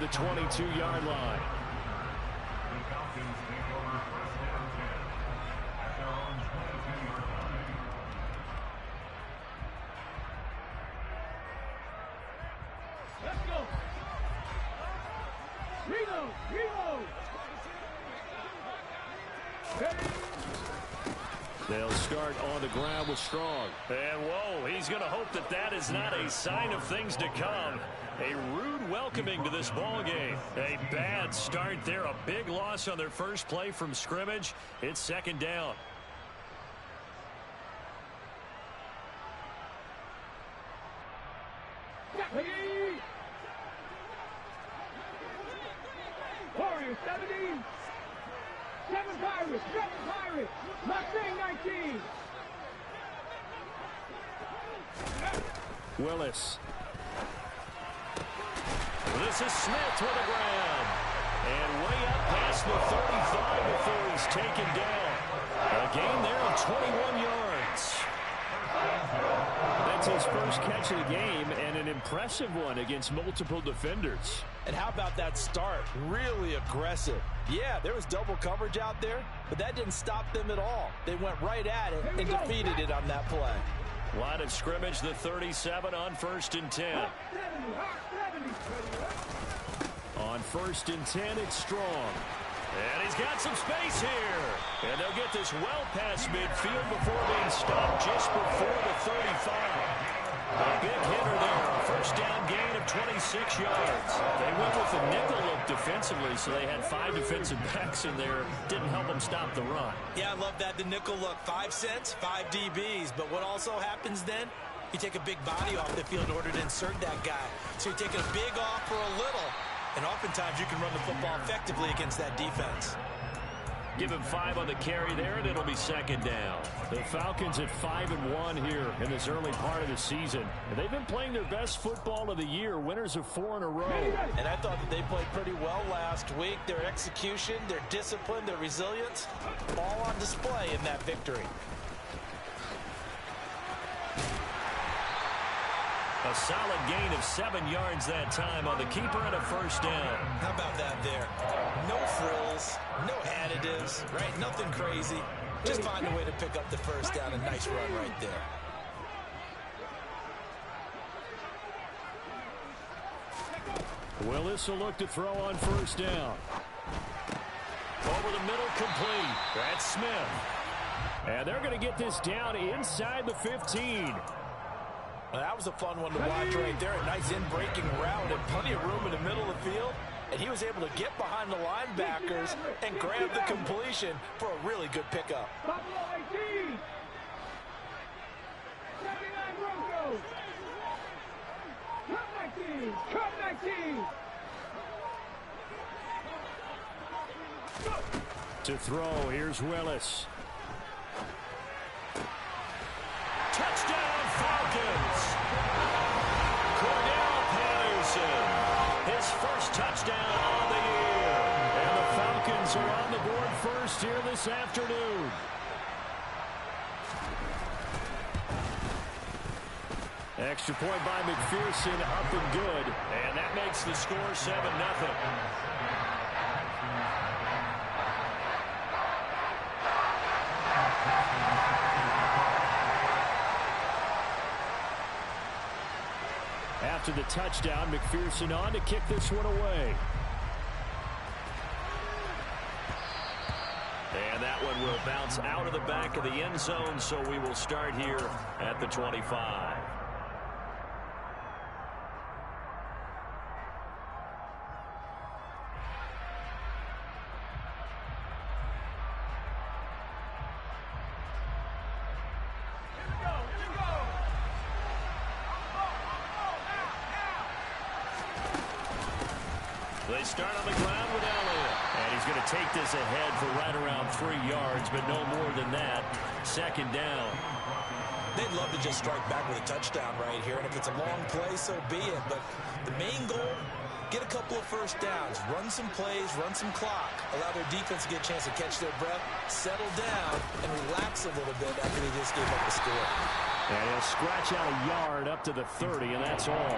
the 22-yard line. Let's go. Reload. They'll start on the ground with Strong. And whoa, he's going to hope that that is not a sign of things to come. A rude welcoming to this ball game. A bad start there. A big loss on their first play from scrimmage. It's second down. Warriors 17. 7 Pirates. Mustang 19. Willis. This is Smith with the ground. And way up past the 35 before he's taken down. A gain there of 21 yards. That's his first catch of the game, and an impressive one against multiple defenders. And how about that start? Really aggressive. Yeah, there was double coverage out there, but that didn't stop them at all. They went right at it and defeated it on that play. Line of scrimmage, the 37 on 1st and 10. On 1st and 10, it's Strong. And he's got some space here. And they'll get this well past midfield before being stopped just before the 35. A big hitter there. A first down gain of 26 yards. They went with the nickel look defensively, so they had 5 defensive backs in there. Didn't help them stop the run. Yeah, I love that, the nickel look. 5 cents, 5 DBs. But what also happens then? You take a big body off the field in order to insert that guy. So you're taking a big off for a little. And oftentimes you can run the football effectively against that defense. Give him 5 on the carry there, and it'll be second down. The Falcons at 5-1 here in this early part of the season. And they've been playing their best football of the year, winners of 4 in a row. And I thought that they played pretty well last week. Their execution, their discipline, their resilience, all on display in that victory. A solid gain of 7 yards that time on the keeper and a first down. How about that there? No frills, no additives, right? Nothing crazy. Just find a way to pick up the first down. A nice run right there. Willis will look to throw on first down. Over the middle, complete. That's Smith. And they're going to get this down inside the 15. Well, that was a fun one to watch right there. A nice in-breaking route and plenty of room in the middle of the field. And he was able to get behind the linebackers and grab the completion for a really good pickup. Buffalo 18. 79 Broncos. Cut 19. To throw, here's Willis. Touchdown Falcons! Cordell Patterson, his first touchdown of the year. And the Falcons are on the board first here this afternoon. Extra point by McPherson, up and good. And that makes the score 7-0. After the touchdown, McPherson on to kick this one away. And that one will bounce out of the back of the end zone, so we will start here at the 25. They start on the ground with Elliott. And he's going to take this ahead for right around 3 yards, but no more than that. Second down. They'd love to just strike back with a touchdown right here. And if it's a long play, so be it. But the main goal, get a couple of first downs. Run some plays, run some clock. Allow their defense to get a chance to catch their breath, settle down, and relax a little bit after they just gave up the score. And he'll scratch out a yard up to the 30, and that's all.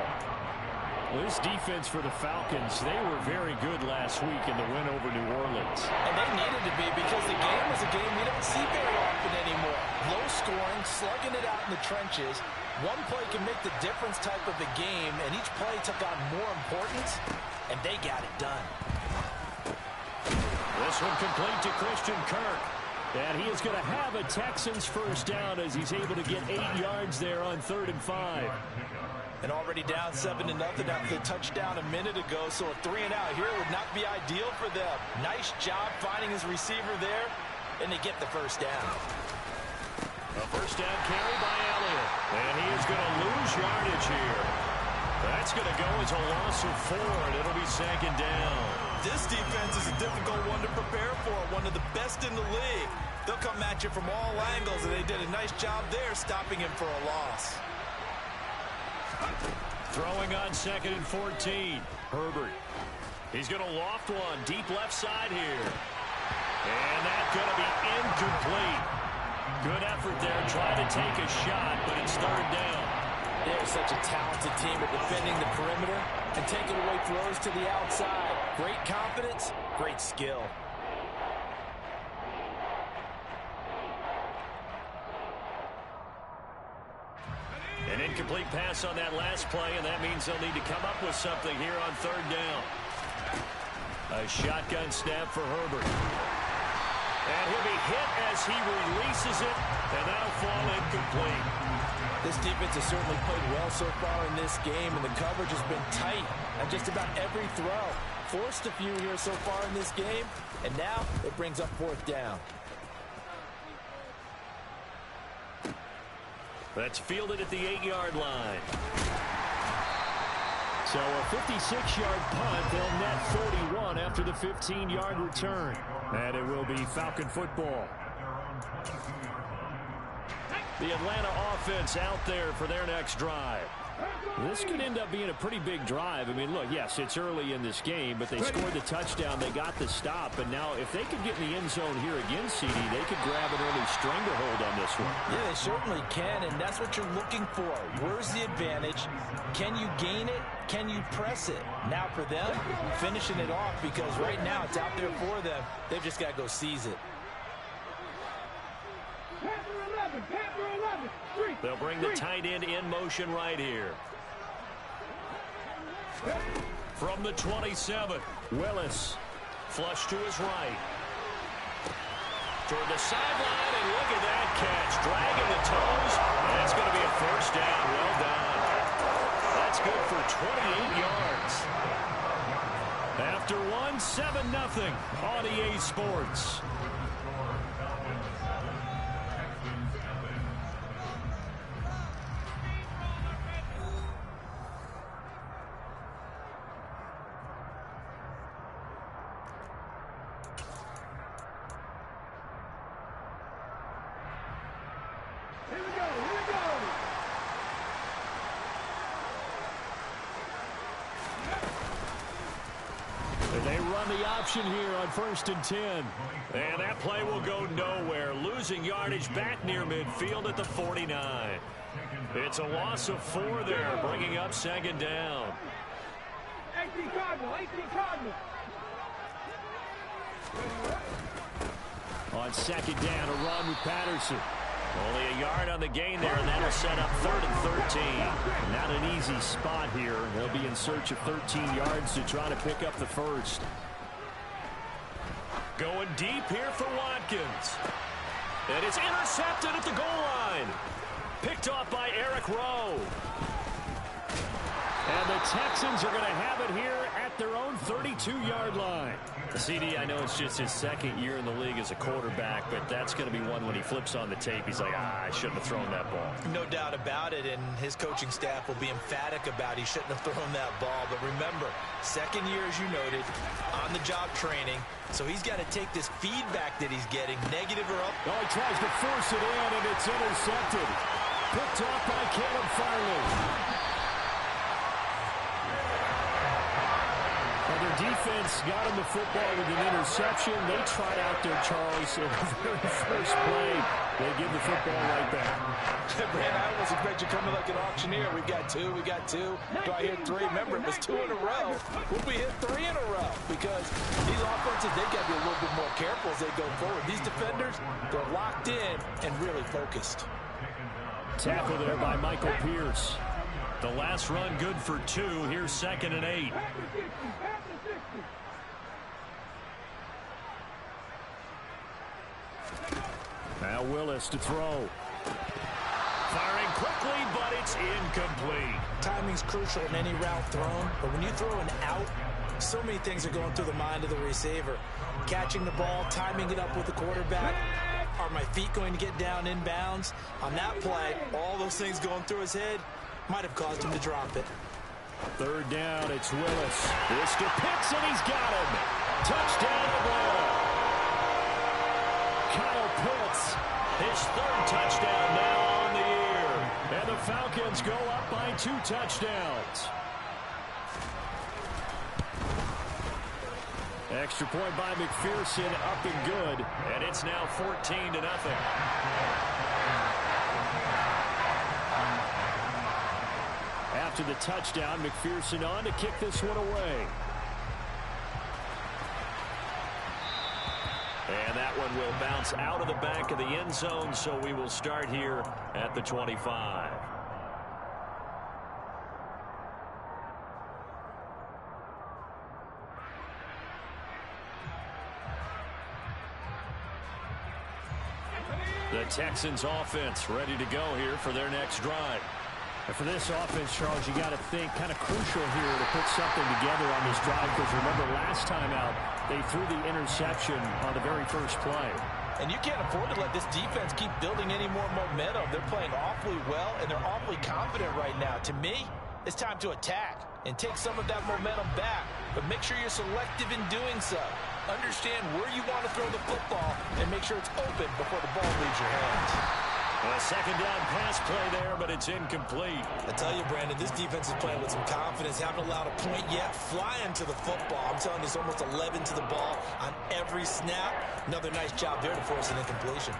Well, this defense for the Falcons, they were very good last week in the win over New Orleans. And they needed to be because the game was a game we don't see very often anymore. Low scoring, slugging it out in the trenches. One play can make the difference type of a game, and each play took on more importance, and they got it done. This one complete to Christian Kirk. And he is going to have a Texans first down as he's able to get 8 yards there on 3rd and 5. And already down 7-0 after the touchdown a minute ago, so a 3-and-out here would not be ideal for them. Nice job finding his receiver there, and they get the first down. A first down carry by Elliott. And he is going to lose yardage here. That's going to go as a loss of 4, and it'll be 2nd down. This defense is a difficult one to prepare for, one of the best in the league. They'll come at you from all angles, and they did a nice job there stopping him for a loss. Throwing on 2nd and 14. Herbert. He's going to loft one deep left side here. And that's going to be incomplete. Good effort there trying to take a shot, but it's 3rd down. They're such a talented team at defending the perimeter and taking away throws to the outside. Great confidence, great skill. An incomplete pass on that last play, and that means they'll need to come up with something here on 3rd down. A shotgun snap for Herbert. And he'll be hit as he releases it, and that'll fall incomplete. This defense has certainly played well so far in this game, and the coverage has been tight on just about every throw. Forced a few here so far in this game, and now it brings up 4th down. That's fielded at the 8-yard line. So a 56-yard punt. They'll net 31 after the 15-yard return. And it will be Falcon football. The Atlanta offense out there for their next drive. This could end up being a pretty big drive. I mean, look, yes, it's early in this game, but they scored the touchdown. They got the stop. And now if they could get in the end zone here again, CD, they could grab an early stranglehold on this one. Yeah, they certainly can, and that's what you're looking for. Where's the advantage? Can you gain it? Can you press it? Now for them, finishing it off, because right now it's out there for them. They've just got to go seize it. They'll bring the tight end in motion right here. From the 27, Willis. Flush to his right. Toward the sideline, and look at that catch. Dragging the toes. And it's going to be a first down. Well done. That's good for 28 yards. After one, 7-0 on EA Sports. Here on 1st and 10. And that play will go nowhere. Losing yardage back near midfield at the 49. It's a loss of 4 there, bringing up 2nd down. 18 Cardinal. On 2nd down, a run with Patterson. Only a yard on the gain there, and that'll set up 3rd and 13. Not an easy spot here. They'll be in search of 13 yards to try to pick up the first. Going deep here for Watkins. And it's intercepted at the goal line. Picked off by Eric Rowe. And the Texans are going to have it here at their own 32-yard line. CD, I know it's just his 2nd year in the league as a quarterback, but that's going to be one when he flips on the tape. He's like, I shouldn't have thrown that ball. No doubt about it, and his coaching staff will be emphatic about he shouldn't have thrown that ball. But remember, 2nd year, as you noted, on-the-job training. So he's got to take this feedback that he's getting, negative or up. Oh, he tries to force it in, and it's intercepted. Picked off by Caleb Farley. And their defense got him the football with an interception. They tried out there, Charles, in the very first play. They give the football right back. Man, I almost expect you coming like an auctioneer. We got two. Do I hear three? Remember, it was 2 in a row. Will we hit 3 in a row? Because these offenses, they've got to be a little bit more careful as they go forward. These defenders, they're locked in and really focused. Tackle there by Michael Pierce. The last run good for 2. Here's 2nd and 8. Now Willis to throw. Firing quickly, but it's incomplete. Timing's crucial in any route thrown, but when you throw an out, so many things are going through the mind of the receiver. Catching the ball, timing it up with the quarterback. Are my feet going to get down in bounds? On that play, all those things going through his head might have caused him to drop it. 3rd down, it's Willis. This to Pitts, and he's got him. Touchdown Atlanta. Kyle Pitts, his 3rd touchdown now on the year. And the Falcons go up by 2 touchdowns. Extra point by McPherson, up and good. And it's now 14-0. After the touchdown, McPherson on to kick this one away. And that one will bounce out of the back of the end zone, so we will start here at the 25. The Texans offense ready to go here for their next drive. And for this offense, Charles, you got to think kind of crucial here to put something together on this drive, because remember last time out they threw the interception on the very first play. And you can't afford to let this defense keep building any more momentum. They're playing awfully well, and they're awfully confident right now. To me, it's time to attack and take some of that momentum back, but make sure you're selective in doing so. Understand where you want to throw the football and make sure it's open before the ball leaves your hands. A 2nd down pass play there, but it's incomplete. I tell you, Brandon, this defense is playing with some confidence. Haven't allowed a point yet. Flying to the football. I'm telling you, it's almost 11 to the ball on every snap. Another nice job there to force an incompletion.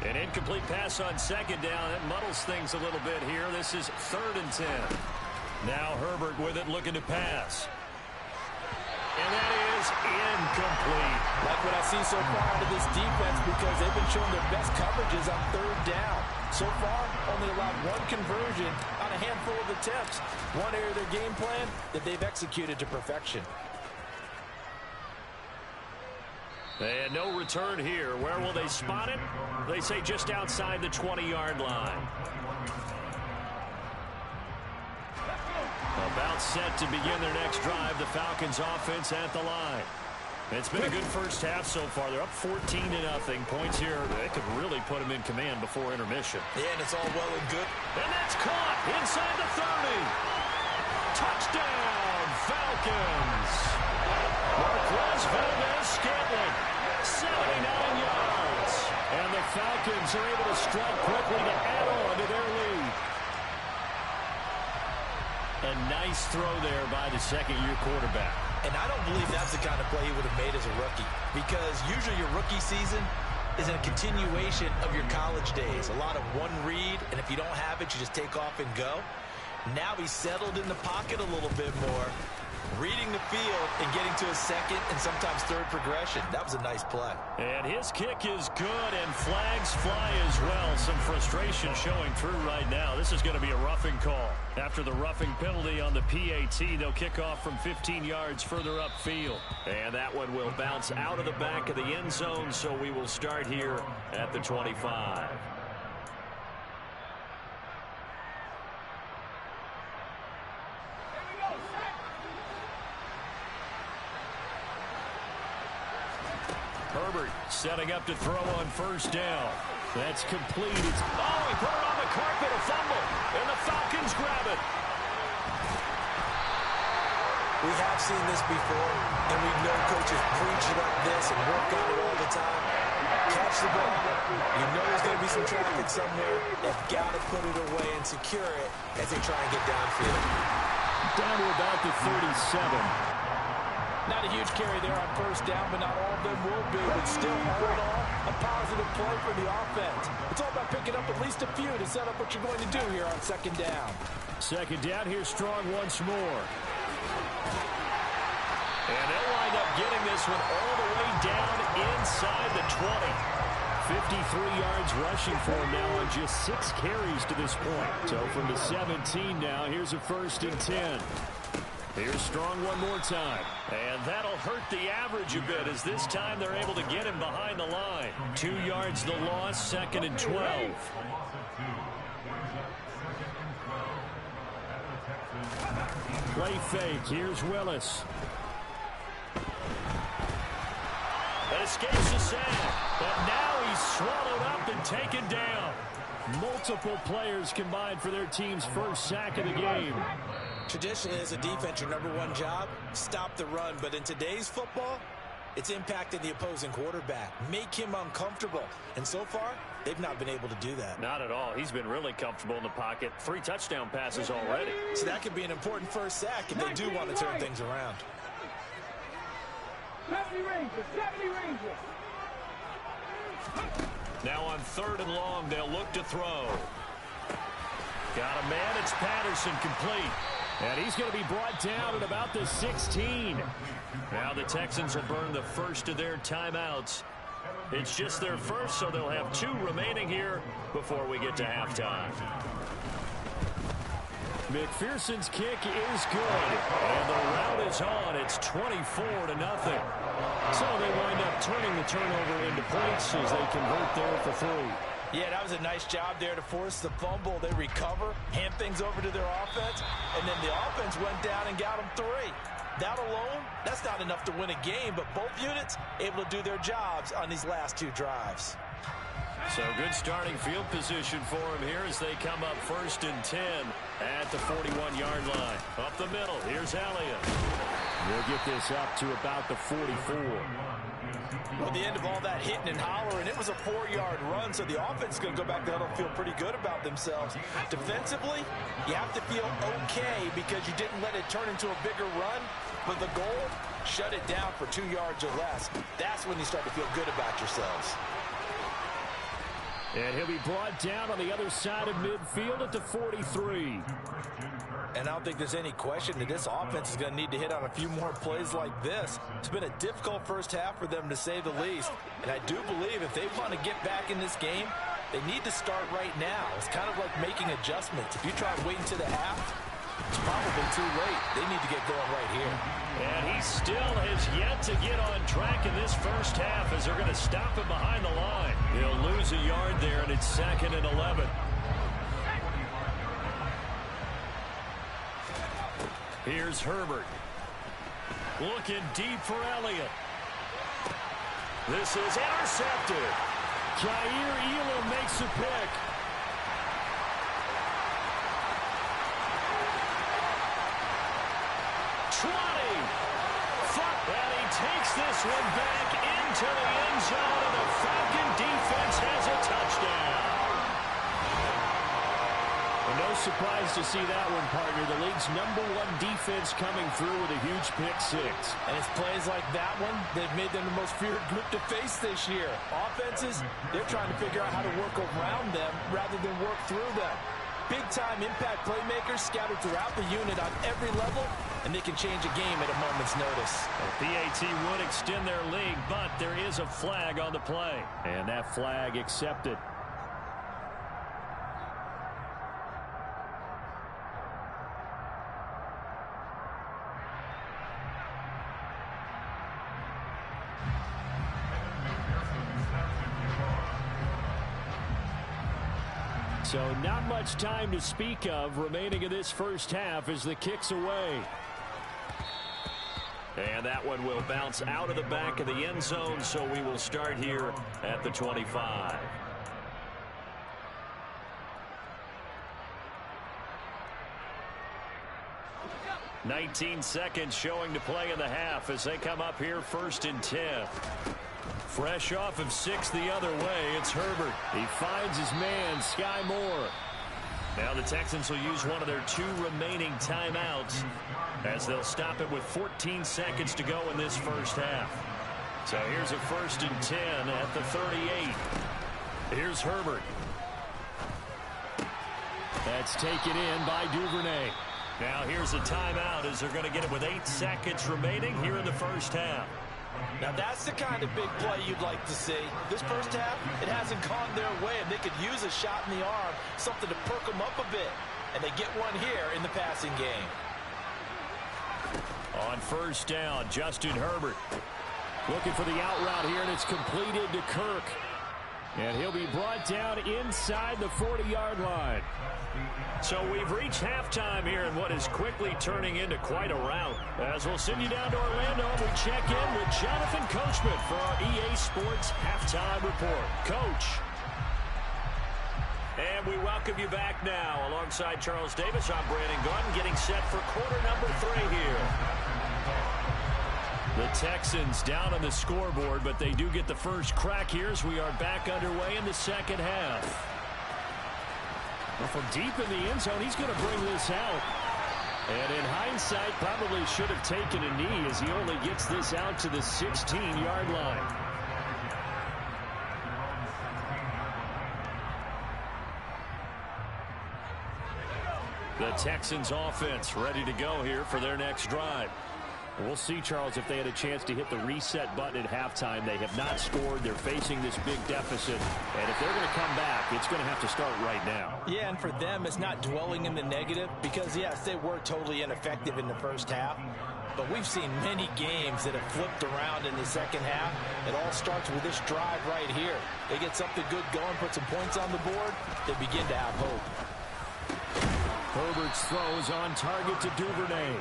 An incomplete pass on 2nd down. That muddles things a little bit here. This is 3rd and 10. Now Herbert with it, looking to pass. And that is incomplete. Like what I've seen so far out of this defense, because they've been showing their best coverages on 3rd down. So far, only allowed 1 conversion on a handful of attempts. One area of their game plan that they've executed to perfection. And no return here. Where will they spot it? They say just outside the 20-yard line. About set to begin their next drive. The Falcons offense at the line. It's been a good first half so far. They're up 14-0. Points here, they could really put them in command before intermission. Yeah, and it's all well and good. And that's caught inside the 30. Touchdown, Falcons. Marquez Valdez-Scantling, 79 yards. And the Falcons are able to strike quickly to add on to their lead. A nice throw there by the second-year quarterback. And I don't believe that's the kind of play he would have made as a rookie, because usually your rookie season is a continuation of your college days. A lot of one read, and if you don't have it, you just take off and go. Now he's settled in the pocket a little bit more, reading the field and getting to a second and sometimes third progression. That was a nice play. And his kick is good, and flags fly as well. Some frustration showing through right now. This is going to be a roughing call. After the roughing penalty on the PAT, they'll kick off from 15 yards further upfield. And that one will bounce out of the back of the end zone, so we will start here at the 25. Herbert setting up to throw on first down. That's complete. He put it on the carpet, a fumble, and the Falcons grab it. We have seen this before, and we know coaches preach like this and work on it all the time. Catch the ball. You know there's going to be some traffic somewhere. They've got to put it away and secure it as they try and get downfield. Down to about the 37. Not a huge carry there on first down, but not all of them will be. But still, all in all, a positive play for the offense. It's all about picking up at least a few to set up what you're going to do here on second down. Second down, here's Strong once more. And they'll wind up getting this one all the way down inside the 20. 53 yards rushing for him now on just 6 carries to this point. So from the 17 now, here's a 1st and 10. Here's Strong one more time. And that'll hurt the average a bit as this time they're able to get him behind the line. 2 yards the loss, 2nd and 12. Play fake. Here's Willis. That escapes the sack. But now he's swallowed up and taken down. Multiple players combined for their team's first sack of the game. Traditionally, as a defense, your number one job, stop the run. But in today's football, it's impacting the opposing quarterback. Make him uncomfortable. And so far, they've not been able to do that. Not at all. He's been really comfortable in the pocket. 3 touchdown passes already. So that could be an important first sack if they do want to turn things around. 70 Rangers, 70 Rangers. Now on 3rd and long, they'll look to throw. Got a man. It's Patterson, complete. And he's going to be brought down at about the 16. Now the Texans will burn the first of their timeouts. It's just their first, so they'll have 2 remaining here before we get to halftime. McPherson's kick is good, and the route is on. It's 24-0. So they wind up turning the turnover into points as they convert there for 3. Yeah, that was a nice job there to force the fumble. They recover, hand things over to their offense, and then the offense went down and got them 3. That alone, that's not enough to win a game, but both units able to do their jobs on these last 2 drives. So good starting field position for him here as they come up 1st and 10 at the 41-yard line. Up the middle, here's Elliott. We'll get this up to about the 44. Well, at the end of all that hitting and hollering, it was a 4-yard run, so the offense is going to go back there and feel pretty good about themselves. Defensively, you have to feel okay because you didn't let it turn into a bigger run, but the goal, shut it down for 2 yards or less. That's when you start to feel good about yourselves. And he'll be brought down on the other side of midfield at the 43. And I don't think there's any question that this offense is going to need to hit on a few more plays like this. It's been a difficult first half for them, to say the least. And I do believe if they want to get back in this game, they need to start right now. It's kind of like making adjustments. If you try and wait until the half, it's probably too late. They need to get going right here. And he still has yet to get on track in this first half as they're going to stop him behind the line. He'll lose a yard there, and it's 2nd and 11. Here's Herbert. Looking deep for Elliott. This is intercepted. Jair Elam makes a pick. And he takes this one back into the end zone, and the Falcon defense has a touchdown. Well, no surprise to see that one, partner. The league's #1 defense coming through with a huge pick 6. And it's plays like that one that made them the most feared group to face this year. Offenses, they're trying to figure out how to work around them rather than work through them. Big-time impact playmakers scattered throughout the unit on every level, and they can change a game at a moment's notice. The PAT would extend their lead, but there is a flag on the play. And that flag accepted. So not much time to speak of remaining in this first half as the kick's away. And that one will bounce out of the back of the end zone, so we will start here at the 25. 19 seconds showing to play in the half as they come up here 1st and 10. Fresh off of 6 the other way, it's Herbert. He finds his man, Sky Moore. Now the Texans will use one of their 2 remaining timeouts as they'll stop it with 14 seconds to go in this first half. So here's a 1st and 10 at the 38. Here's Herbert. That's taken in by Duvernay. Now here's a timeout as they're going to get it with 8 seconds remaining here in the first half. Now that's the kind of big play you'd like to see. This first half, it hasn't gone their way, and they could use a shot in the arm, something to perk them up a bit. And they get one here in the passing game. On 1st down, Justin Herbert looking for the out route here, and it's completed to Kirk. And he'll be brought down inside the 40-yard line. So we've reached halftime here in what is quickly turning into quite a rout. As we'll send you down to Orlando, and we check in with Jonathan Coachman for our EA Sports Halftime Report. Coach. And we welcome you back now. Alongside Charles Davis, I'm Brandon Gaudin, getting set for quarter number 3 here. The Texans down on the scoreboard, but they do get the first crack here as we are back underway in the second half. Well, from deep in the end zone, he's going to bring this out. And in hindsight, probably should have taken a knee as he only gets this out to the 16-yard line. The Texans offense ready to go here for their next drive. We'll see, Charles, if they had a chance to hit the reset button at halftime. They have not scored. They're facing this big deficit. And if they're going to come back, it's going to have to start right now. Yeah, and for them, it's not dwelling in the negative because, yes, they were totally ineffective in the first half. But we've seen many games that have flipped around in the second half. It all starts with this drive right here. They get something good going, put some points on the board, they begin to have hope. Herbert's throw is on target to Duvernay.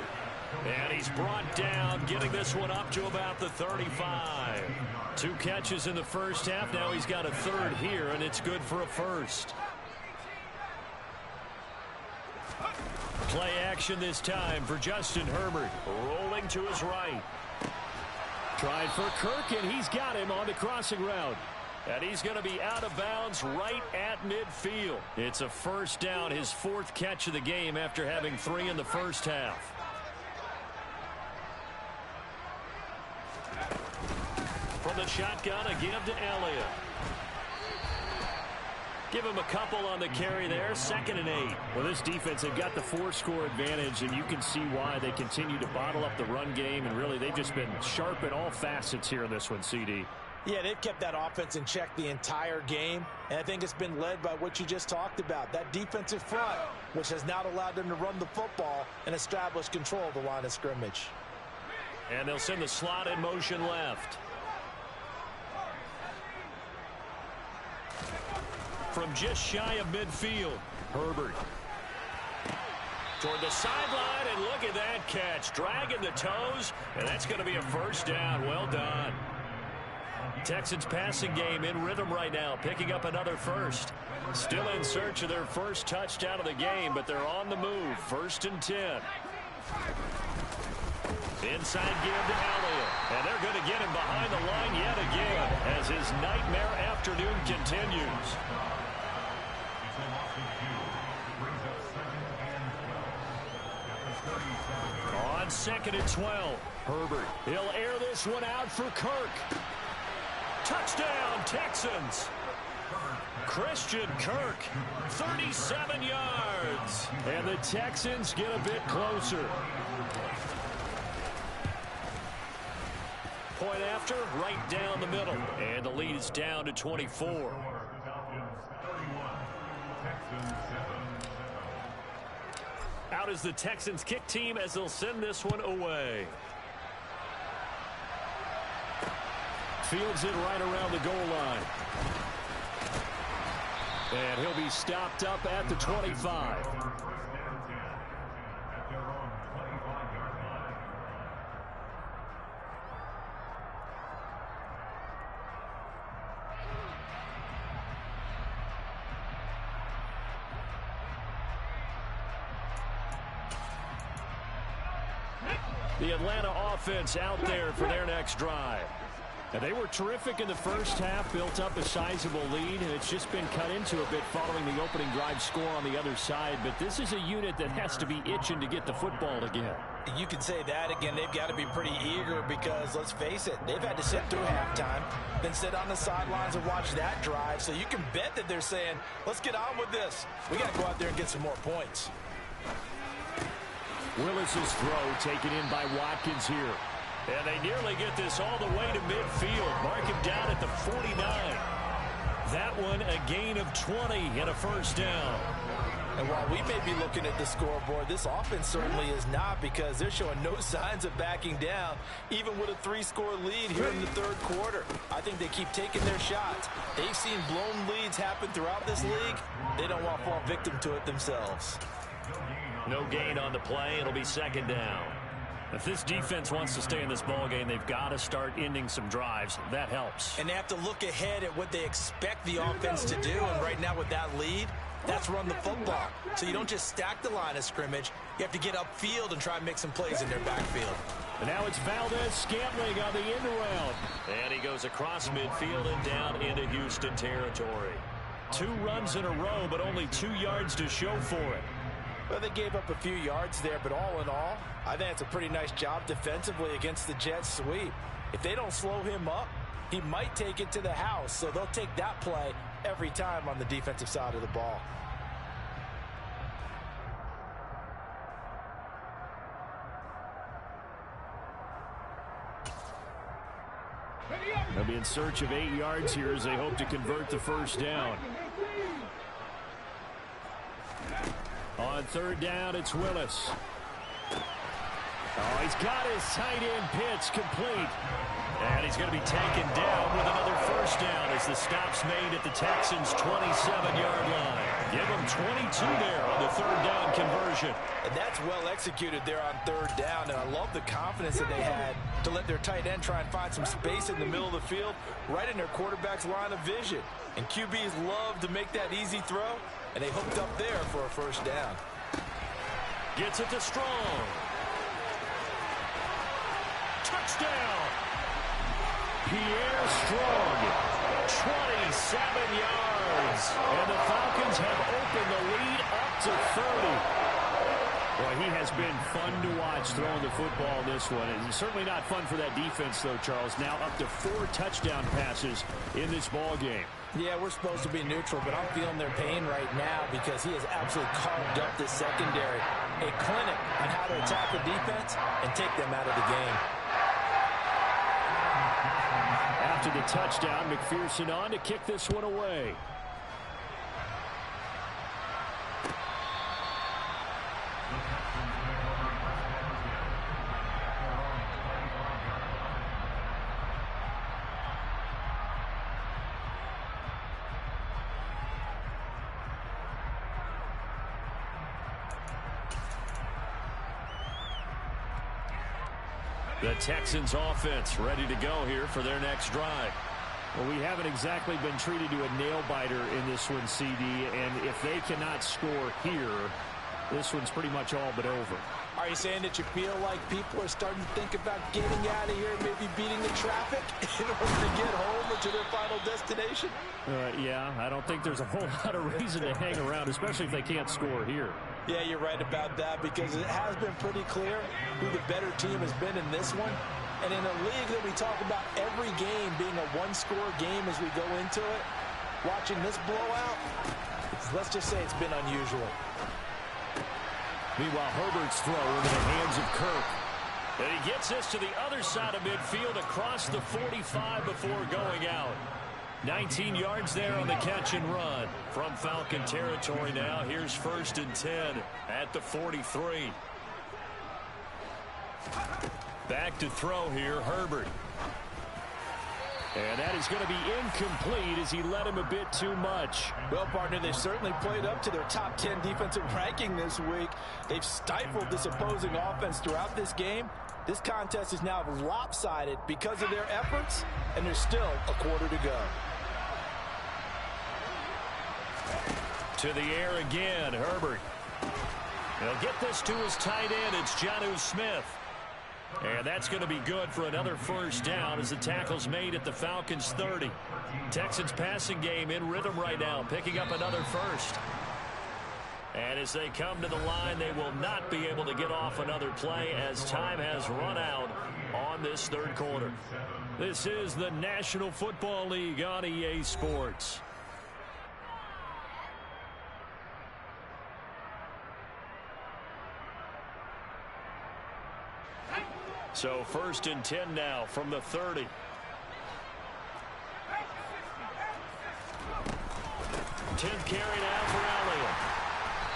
And he's brought down, getting this one up to about the 35. 2 catches in the first half. Now he's got a 3rd here, and it's good for a 1st. Play action this time for Justin Herbert. Rolling to his right. Tried for Kirk, and he's got him on the crossing route. And he's going to be out of bounds right at midfield. It's a 1st down, his 4th catch of the game after having 3 in the first half. From the shotgun, a give to Elliott. Give him a couple on the carry there. 2nd and 8. Well, this defense, they've got the 4-score advantage, and you can see why they continue to bottle up the run game, and really they've just been sharp in all facets here in this one, CD. Yeah, they've kept that offense in check the entire game, and I think it's been led by what you just talked about, that defensive front, which has not allowed them to run the football and establish control of the line of scrimmage. And they'll send the slot in motion left. From just shy of midfield, Herbert. Toward the sideline, and look at that catch. Dragging the toes, and that's going to be a 1st down. Well done. Texans passing game in rhythm right now, picking up another 1st. Still in search of their 1st touchdown of the game, but they're on the move. 1st and 10. Inside give to Elliott. And they're going to get him behind the line yet again as his nightmare afternoon continues. On 2nd and 12, Herbert. He'll air this one out for Kirk. Touchdown, Texans. Christian Kirk, 37 yards. And the Texans get a bit closer. Point after, right down the middle. And the lead is down to 24. Out is the Texans kick team as they'll send this one away. Fields it right around the goal line. And he'll be stopped up at the 25. The Atlanta offense out there for their next drive. And they were terrific in the first half, built up a sizable lead, and it's just been cut into a bit following the opening drive score on the other side. But this is a unit that has to be itching to get the football again. You can say that again. They've got to be pretty eager because, let's face it, they've had to sit through halftime, then sit on the sidelines and watch that drive. So you can bet that they're saying, let's get on with this. We got to go out there and get some more points. Willis's throw taken in by Watkins here. And they nearly get this all the way to midfield. Mark him down at the 49. That one a gain of 20 and a first down. And while we may be looking at the scoreboard, this offense certainly is not, because they're showing no signs of backing down, even with a 3-score lead here in the third quarter. I think they keep taking their shots. They've seen blown leads happen throughout this league. They don't want to fall victim to it themselves. No gain on the play. It'll be second down. If this defense wants to stay in this ballgame, they've got to start ending some drives. That helps. And they have to look ahead at what they expect the offense to do. And right now with that lead, that's run the football. So you don't just stack the line of scrimmage. You have to get upfield and try and make some plays in their backfield. And now it's Valdez-Scantling on the end around. And he goes across midfield and down into Houston territory. 2 runs in a row, but only 2 yards to show for it. Well, they gave up a few yards there, but all in all, I think it's a pretty nice job defensively against the Jets sweep. If they don't slow him up, he might take it to the house, so they'll take that play every time on the defensive side of the ball. They'll be in search of 8 yards here as they hope to convert the first down. On third down, it's Willis. Oh, he's got his tight end pitch complete. And he's going to be taken down with another first down as the stop's made at the Texans' 27-yard line. Give them 22 there on the third down conversion. And that's well executed there on third down. And I love the confidence that they had to let their tight end try and find some space in the middle of the field, right in their quarterback's line of vision. And QBs love to make that easy throw, and they hooked up there for a first down. Gets it to Strong. Touchdown! Pierre Strong, 27 yards. And the Falcons have opened the lead up to 30. Boy, he has been fun to watch throwing the football in this one. It's certainly not fun for that defense, though, Charles. Now up to 4 touchdown passes in this ball game. Yeah, we're supposed to be neutral, but I'm feeling their pain right now because he has absolutely carved up this secondary. A clinic on how to attack the defense and take them out of the game. After the touchdown, McPherson on to kick this one away. The Texans offense ready to go here for their next drive. Well, we haven't exactly been treated to a nail-biter in this one, CD, and if they cannot score here, this one's pretty much all but over. Are you saying that you feel like people are starting to think about getting out of here, maybe beating the traffic in order to get home or to their final destination? Yeah, I don't think there's a whole lot of reason to hang around, especially if they can't score here. Yeah, you're right about that because it has been pretty clear who the better team has been in this one. And in a league that we talk about every game being a one-score game as we go into it, watching this blowout, let's just say it's been unusual. Meanwhile, Herbert's throw into the hands of Kirk. And he gets this to the other side of midfield across the 45 before going out. 19 yards there on the catch and run. From Falcon territory now, here's 1st and 10 at the 43. Back to throw here, Herbert. And that is going to be incomplete as he led him a bit too much. Well, partner, they've certainly played up to their top 10 defensive ranking this week. They've stifled this opposing offense throughout this game. This contest is now lopsided because of their efforts, and there's still a quarter to go. To the air again, Herbert. He'll get this to his tight end. It's Jonnu Smith. And that's going to be good for another first down as the tackle's made at the Falcons' 30. Texans passing game in rhythm right now, picking up another first. And as they come to the line, they will not be able to get off another play as time has run out on this third quarter. This is the National Football League on EA Sports. So first and 10 now from the 30. 10th carry now for Elliott.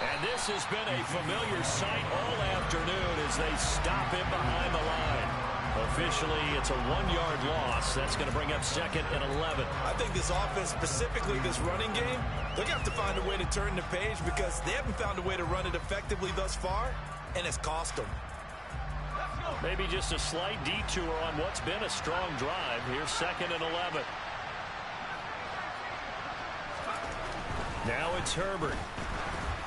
And this has been a familiar sight all afternoon as they stop him behind the line. Officially, it's a 1-yard loss. That's going to bring up 2nd and 11. I think this offense, specifically this running game, they're going to have to find a way to turn the page because they haven't found a way to run it effectively thus far, and it's cost them. Maybe just a slight detour on what's been a strong drive. Here's 2nd and 11. Now it's Herbert.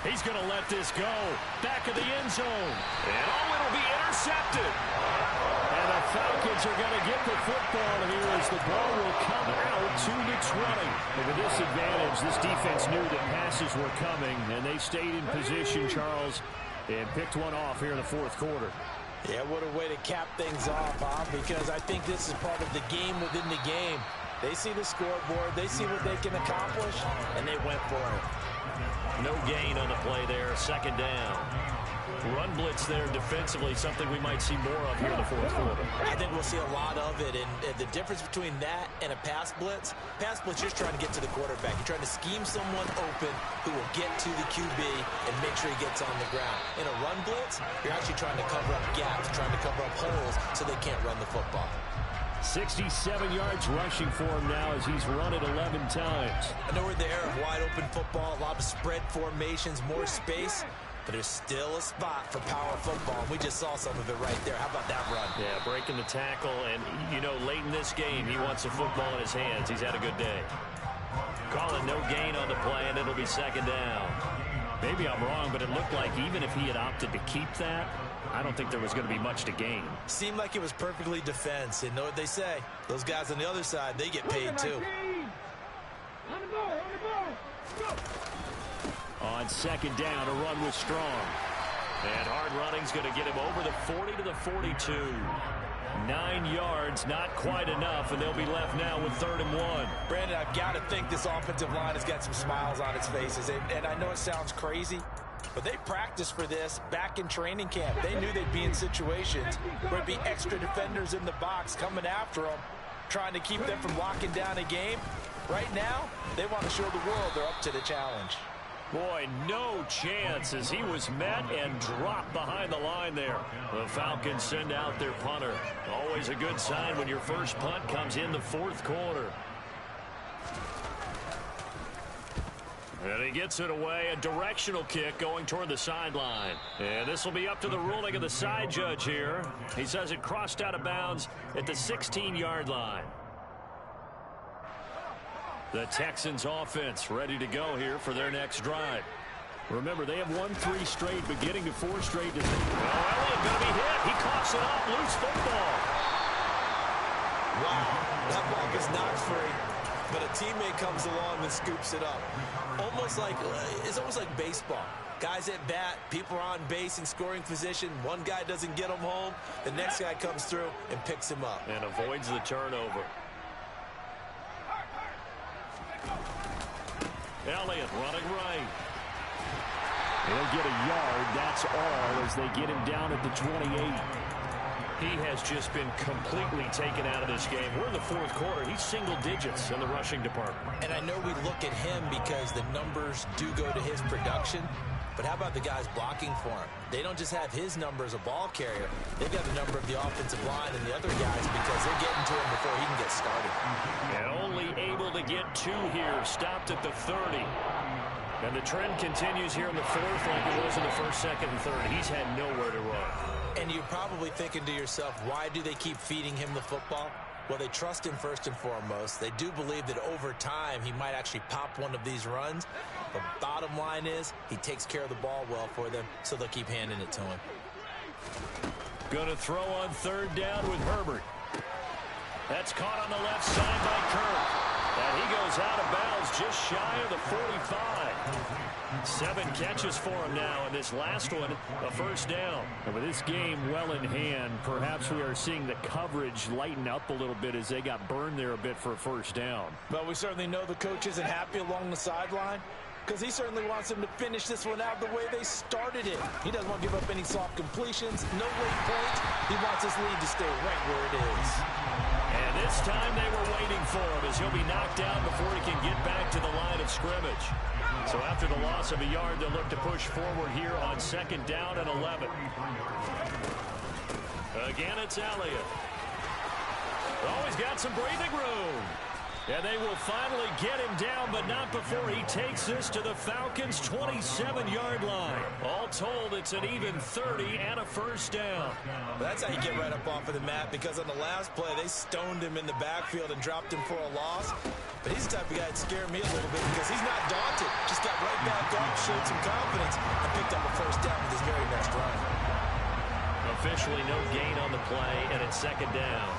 He's going to let this go. Back of the end zone. And it'll be intercepted. And the Falcons are going to get the football here as the ball will come out to the 20. And with this advantage, this defense knew that passes were coming, and they stayed in position, Charles, and picked one off here in the fourth quarter. Yeah, what a way to cap things off, huh? Because I think this is part of the game within the game. They see the scoreboard, they see what they can accomplish, and they went for it. No gain on the play there, 2nd down. Run blitz there defensively, something we might see more of here in the fourth quarter. I think we'll see a lot of it, and the difference between that and a pass blitz, you're just trying to get to the quarterback. You're trying to scheme someone open who will get to the QB and make sure he gets on the ground. In a run blitz, you're actually trying to cover up gaps, trying to cover up holes so they can't run the football. 67 yards rushing for him now as he's run it 11 times. I know we're in the era of wide open football, a lot of spread formations, more space, but there's still a spot for power football. We just saw some of it right there. How about that run? Yeah, breaking the tackle, and, you know, late in this game, he wants the football in his hands. He's had a good day. Calling no gain on the play, and it'll be 2nd down. Maybe I'm wrong, but it looked like even if he had opted to keep that, I don't think there was going to be much to gain. Seemed like it was perfectly defense. And know what they say? Those guys on the other side, they get paid too. On 2nd down, a run was strong. And hard running's going to get him over the 40 to the 42. 9 yards, not quite enough, and they'll be left now with 3rd and 1. Brandon, I've got to think this offensive line has got some smiles on its faces. And I know it sounds crazy, but they practiced for this back in training camp. They knew they'd be in situations where there'd be extra defenders in the box coming after them, trying to keep them from locking down a game. Right now, they want to show the world they're up to the challenge. Boy, no chance as he was met and dropped behind the line there. The Falcons send out their punter. Always a good sign when your first punt comes in the fourth quarter. And he gets it away, a directional kick going toward the sideline. And this will be up to the ruling of the side judge here. He says it crossed out of bounds at the 16-yard line. The Texans offense ready to go here for their next drive. Remember, they have won 3 straight, but getting to 4 straight is... Oh, Elliott going to be hit. He coughs it up. Loose football. Wow, that ball is knocked free, but a teammate comes along and scoops it up. It's almost like baseball. Guys at bat, people are on base in scoring position. One guy doesn't get him home. The next guy comes through and picks him up. And avoids the turnover. Elliott running right. He'll get a yard, that's all, as they get him down at the 28. He has just been completely taken out of this game. We're in the fourth quarter. He's single digits in the rushing department. And I know we look at him because the numbers do go to his production. But how about the guys blocking for him? They don't just have his number as a ball carrier. They've got the number of the offensive line and the other guys because they're getting to him before he can get started. And only able to get 2 here. Stopped at the 30. And the trend continues here in the fourth like it was in the first, second, and third. He's had nowhere to run. And you're probably thinking to yourself, why do they keep feeding him the football? Well, they trust him first and foremost. They do believe that over time he might actually pop one of these runs. The bottom line is he takes care of the ball well for them, so they'll keep handing it to him. Going to throw on third down with Herbert. That's caught on the left side by Kirk. And he goes out of bounds just shy of the 45. 7 catches for him now, and this last one, a first down. And with this game well in hand, perhaps we are seeing the coverage lighten up a little bit as they got burned there a bit for a first down. But we certainly know the coach isn't happy along the sideline, because he certainly wants them to finish this one out the way they started it. He doesn't want to give up any soft completions, no late points. He wants his lead to stay right where it is. And this time they were waiting for him as he'll be knocked down before he can get back to the line of scrimmage. So after the loss of a yard, they'll look to push forward here on second down and 11. Again, it's Elliott. Oh, he's got some breathing room. And they will finally get him down, but not before he takes this to the Falcons' 27-yard line. All told, it's an even 30 and a first down. That's how you get right up off of the mat, because on the last play, they stoned him in the backfield and dropped him for a loss. But he's the type of guy that scared me a little bit because he's not daunted. Just got right back up, showed some confidence, and picked up a first down with his very next run. Officially no gain on the play, and it's second down.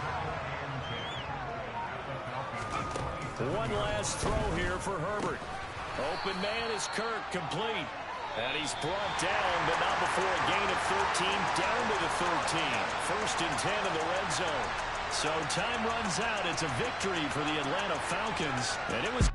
One last throw here for Herbert. Open man is Kirk, complete. And he's brought down, but not before a gain of 13, down to the 13. First and 10 in the red zone. So time runs out. It's a victory for the Atlanta Falcons. And it was...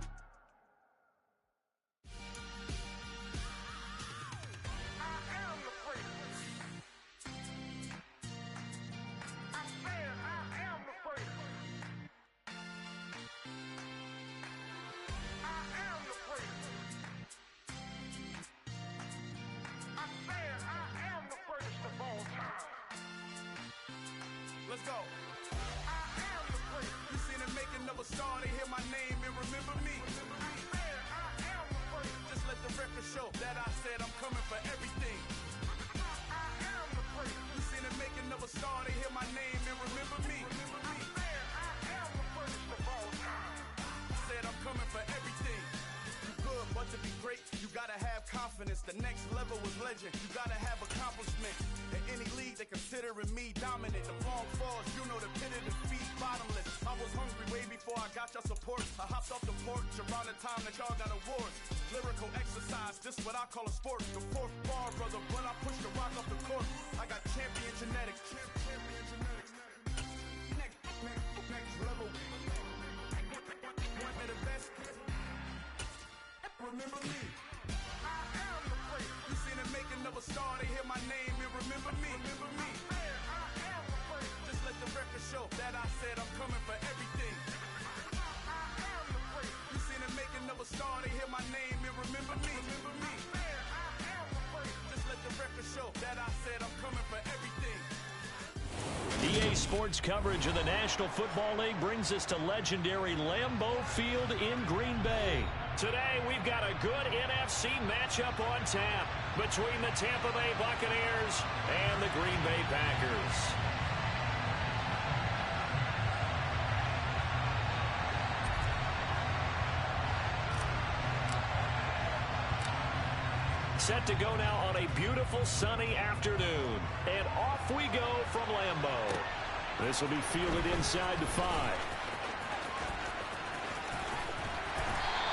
Let's go. I am the great. You seen it making of a star. They hear my name and remember me. I am the great. Just let the record show that I said I'm coming for everything. I am the great. You seen it making of a star. They hear my name and remember me. I am the greatest of all time. I said I'm coming for everything. You good, but to be great, you gotta have confidence. The next level was legend. You gotta have accomplishment. In any league, they considering me dominant. The long falls, you know the pit of defeat, bottomless. I was hungry way before I got your support. I hopped off the porch around the time that y'all got awards. Lyrical exercise, this what I call a sport. The fourth bar, brother, when I push the rock off the court. I got champion genetics. Next level. One of the best. Remember me. I am the great. You seen it making of a star. They hear my name and remember me. Remember me. I am the great. Just let the record show that I said I'm coming for everything. I am the great. You seen it making of a star. They hear my name and remember me. Remember me. I am the great. Just let the record show that I said I'm coming for everything. EA Sports coverage of the National Football League brings us to legendary Lambeau Field in Green Bay. Today, we've got a good NFC matchup on tap between the Tampa Bay Buccaneers and the Green Bay Packers. Set to go now on a beautiful sunny afternoon. And off we go from Lambeau. This will be fielded inside the 5.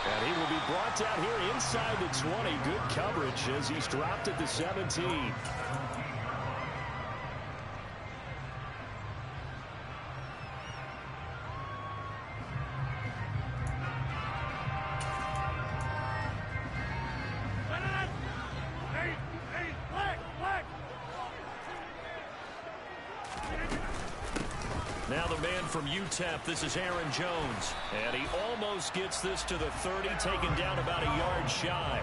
And he will be brought down here inside the 20. Good coverage as he's dropped at the 17. Now the man from UTEP, this is Aaron Jones. And he almost gets this to the 30, taken down about a yard shy.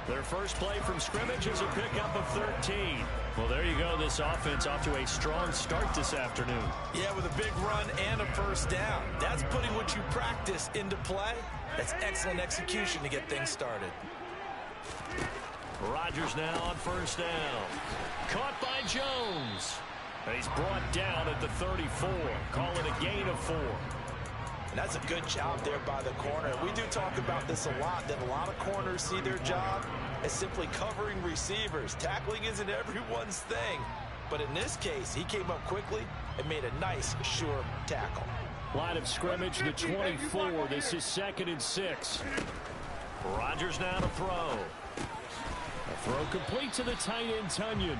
Their first play from scrimmage is a pickup of 13. Well, there you go. This offense off to a strong start this afternoon. Yeah, with a big run and a first down. That's putting what you practice into play. That's excellent execution to get things started. Rodgers now on first down. Caught by Jones. And he's brought down at the 34. Call it a gain of 4. And that's a good job there by the corner. We do talk about this a lot, that a lot of corners see their job as simply covering receivers. Tackling isn't everyone's thing. But in this case, he came up quickly and made a nice, sure tackle. Line of scrimmage, the 24. This is 2nd and 6. Rodgers now to throw. A throw complete to the tight end, Tonyan.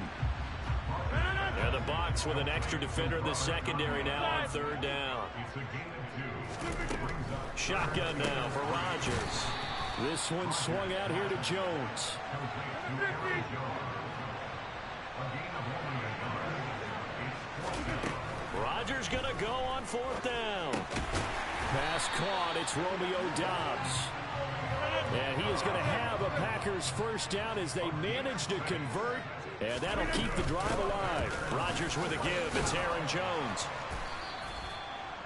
And the Bucs with an extra defender in the secondary now on 3rd down. Shotgun now for Rodgers. This one swung out here to Jones. Rodgers going to go on 4th down. Pass caught. It's Romeo Doubs. And he is going to have a Packers 1st down as they manage to convert. And that'll keep the drive alive. Rodgers with a give. It's Aaron Jones.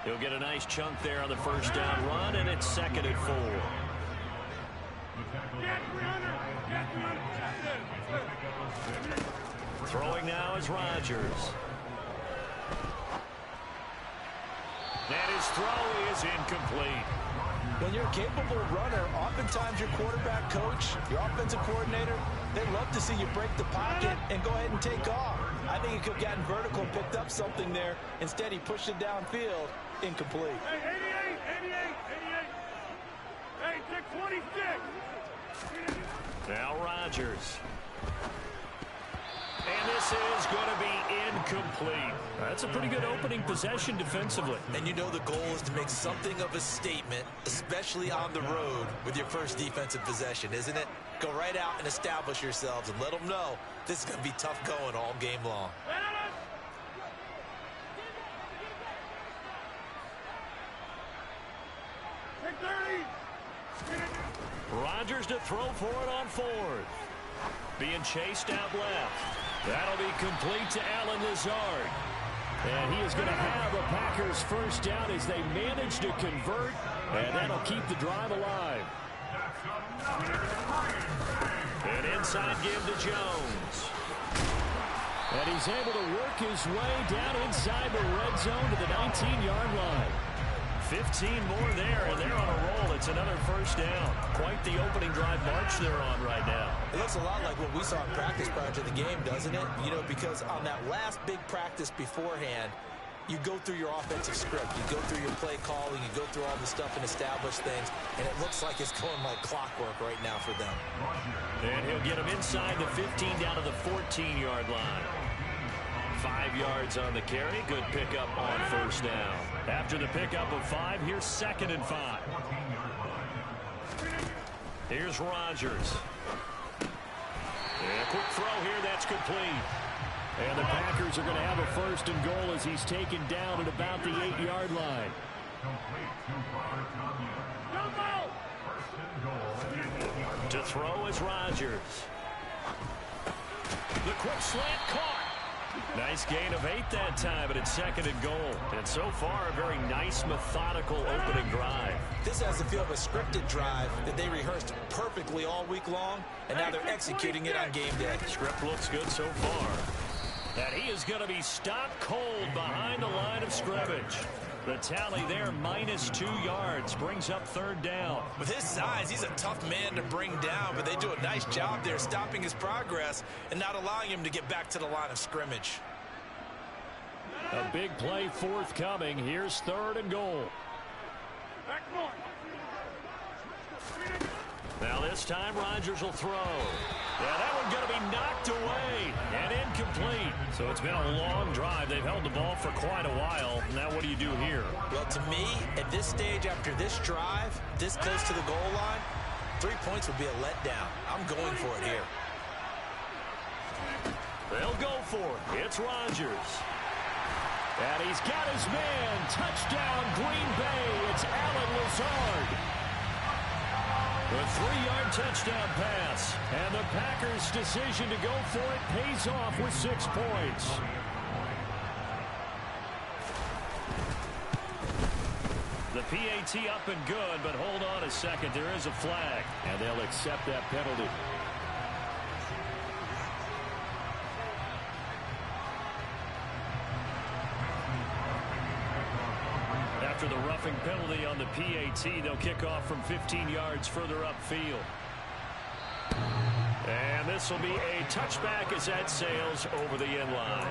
He'll get a nice chunk there on the 1st down run, and it's 2nd and 4. Throwing now is Rodgers. And his throw is incomplete. When you're a capable runner, oftentimes your quarterback coach, your offensive coordinator, they love to see you break the pocket and go ahead and take off. I think he could have gotten vertical and picked up something there. Instead, he pushed it downfield. Incomplete. Hey, 88. Hey, take 26. Now Rodgers. And this is going to be incomplete. That's a pretty good opening possession defensively. And you know the goal is to make something of a statement, especially on the road with your first defensive possession, isn't it? Go right out and establish yourselves and let them know this is going to be tough going all game long. Rodgers to throw for it on 4th. Being chased out left. That'll be complete to Allen Lazard. And he is going to have a Packers 1st down as they manage to convert. And that'll keep the drive alive. An inside give to Jones. And he's able to work his way down inside the red zone to the 19-yard line. 15 more there, and they're on a roll. It's another 1st down. Quite the opening drive march they're on right now. It looks a lot like what we saw in practice prior to the game, doesn't it? You know, because on that last big practice beforehand, you go through your offensive script. You go through your play calling. You go through all the stuff and establish things. And it looks like it's going like clockwork right now for them. And he'll get him inside the 15 down to the 14-yard line. 5 yards on the carry. Good pickup on 1st down. After the pickup of 5, here's 2nd and 5. Here's Rodgers. And a quick throw here. That's complete. And the Packers are going to have a 1st and goal as he's taken down at about the 8-yard line. To throw is Rodgers. The quick slant caught. Nice gain of 8 that time, but it's 2nd and goal. And so far, a very nice, methodical opening drive. This has the feel of a scripted drive that they rehearsed perfectly all week long, and now they're executing it on game day. Script looks good so far. And he is going to be stopped cold behind the line of scrimmage. The tally there, -2 yards, brings up 3rd down. With his size, he's a tough man to bring down, but they do a nice job there stopping his progress and not allowing him to get back to the line of scrimmage. A big play forthcoming. Here's 3rd and goal. Now this time, Rodgers will throw. Yeah, that one's going to be knocked away and incomplete. So it's been a long drive. They've held the ball for quite a while. Now what do you do here? Well, to me, at this stage after this drive, this close to the goal line, 3 points would be a letdown. I'm going for it here. They'll go for it. It's Rodgers. And he's got his man. Touchdown, Green Bay. It's Allen Lazard. A 3-yard touchdown pass. And the Packers' decision to go for it pays off with 6 points. The PAT up and good, but hold on a second. There is a flag. And they'll accept that penalty. After the roughing penalty on the PAT, they'll kick off from 15 yards further upfield. And this will be a touchback as that sails over the end line.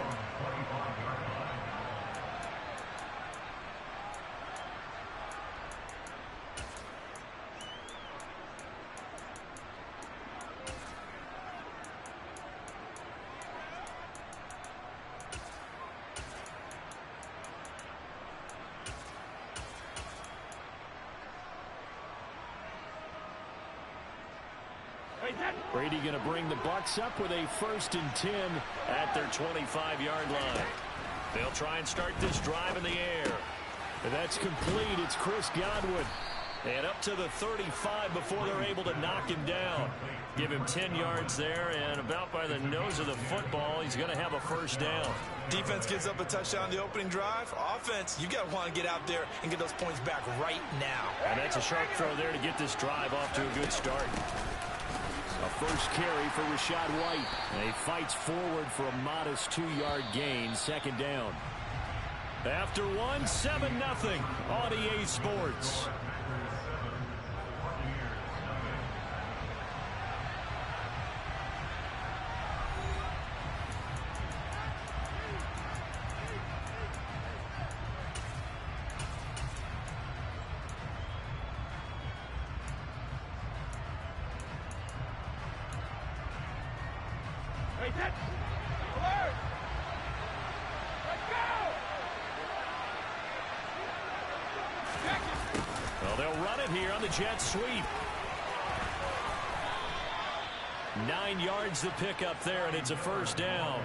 Brady going to bring the Bucs up with a 1st and 10 at their 25-yard line. They'll try and start this drive in the air. And that's complete. It's Chris Godwin. And up to the 35 before they're able to knock him down. Give him 10 yards there, and about by the nose of the football, he's going to have a 1st down. Defense gives up a touchdown the opening drive. Offense, you got to want to get out there and get those points back right now. And that's a sharp throw there to get this drive off to a good start. A 1st carry for Rachaad White. And he fights forward for a modest 2-yard gain, 2nd down. After 7-0 on EA Sports. Well, they'll run it here on the jet sweep. 9 yards the pickup there, and it's a 1st down.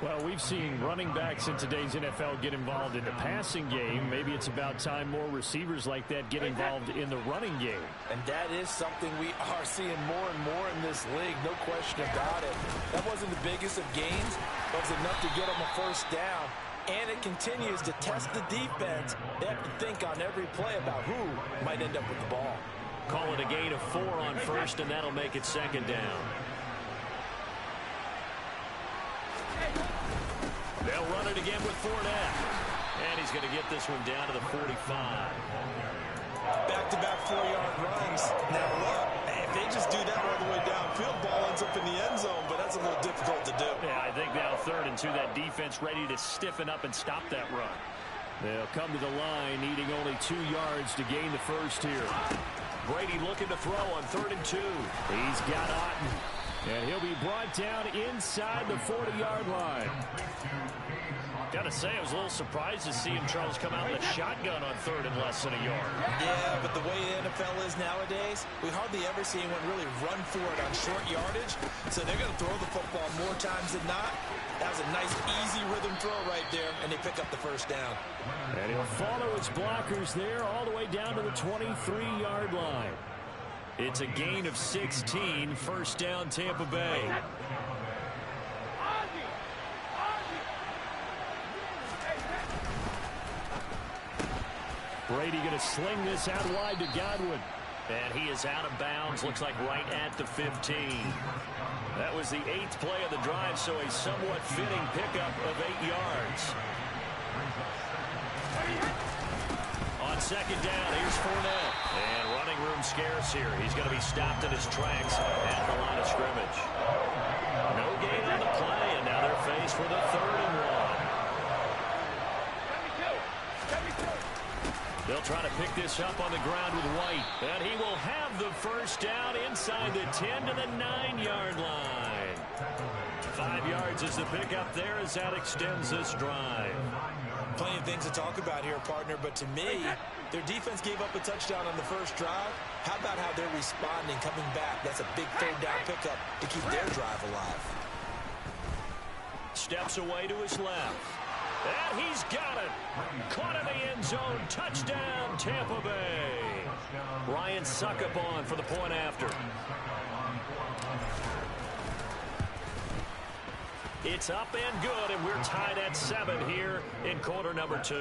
Well, we've seen running backs in today's NFL get involved in the passing game. Maybe it's about time more receivers like that get involved in the running game. And that is something we are seeing more and more in this league, no question about it. That wasn't the biggest of gains, but it was enough to get them a 1st down. And it continues to test the defense. They have to think on every play about who might end up with the ball. Call it a gain of 4 on 1st, and that'll make it 2nd down. They'll run it again with Fournette. And he's going to get this one down to the 45. Back-to-back 4-yard runs. Now, look, if they just do that all the way downfield, ball ends up in the end zone, but that's a little difficult to do. Yeah, I think now 3rd and 2, that defense ready to stiffen up and stop that run. They'll come to the line, needing only 2 yards to gain the 1st here. Brady looking to throw on 3rd and 2. He's got Otton. And he'll be brought down inside the 40-yard line. Got to say, I was a little surprised to see him, Charles, come out in the shotgun on 3rd and less than a yard. Yeah, but the way the NFL is nowadays, we hardly ever see anyone really run for it on short yardage. So they're going to throw the football more times than not. That was a nice, easy rhythm throw right there, and they pick up the 1st down. And he'll follow his blockers there all the way down to the 23-yard line. It's a gain of 16, 1st down Tampa Bay. Brady going to sling this out wide to Godwin. And he is out of bounds, looks like right at the 15. That was the 8th play of the drive, so a somewhat fitting pickup of 8 yards. On 2nd down, here's Fournette. And running room scarce here. He's going to be stopped in his tracks at the line of scrimmage. No gain on the play, and now they're faced with a 3rd and 1. They'll try to pick this up on the ground with White. And he will have the 1st down inside the 10 to the 9-yard line. 5 yards is the pickup there as that extends this drive. Plenty of things to talk about here, partner, but to me, their defense gave up a touchdown on the 1st drive. How about how they're responding, coming back? That's a big 3rd down pickup to keep their drive alive. Steps away to his left. And he's got it. Caught in the end zone. Touchdown, Tampa Bay. Ryan Succop on for the point after. It's up and good, and we're tied at 7 here in quarter number 2.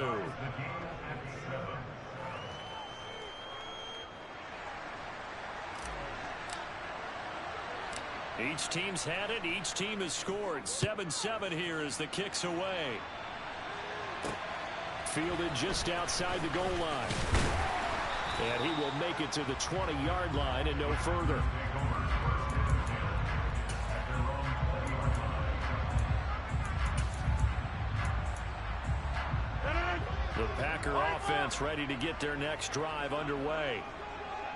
Each team's had it. Each team has scored. 7-7 here as the kick's away. Fielded just outside the goal line. And he will make it to the 20-yard line and no further. Packer offense ready to get their next drive underway.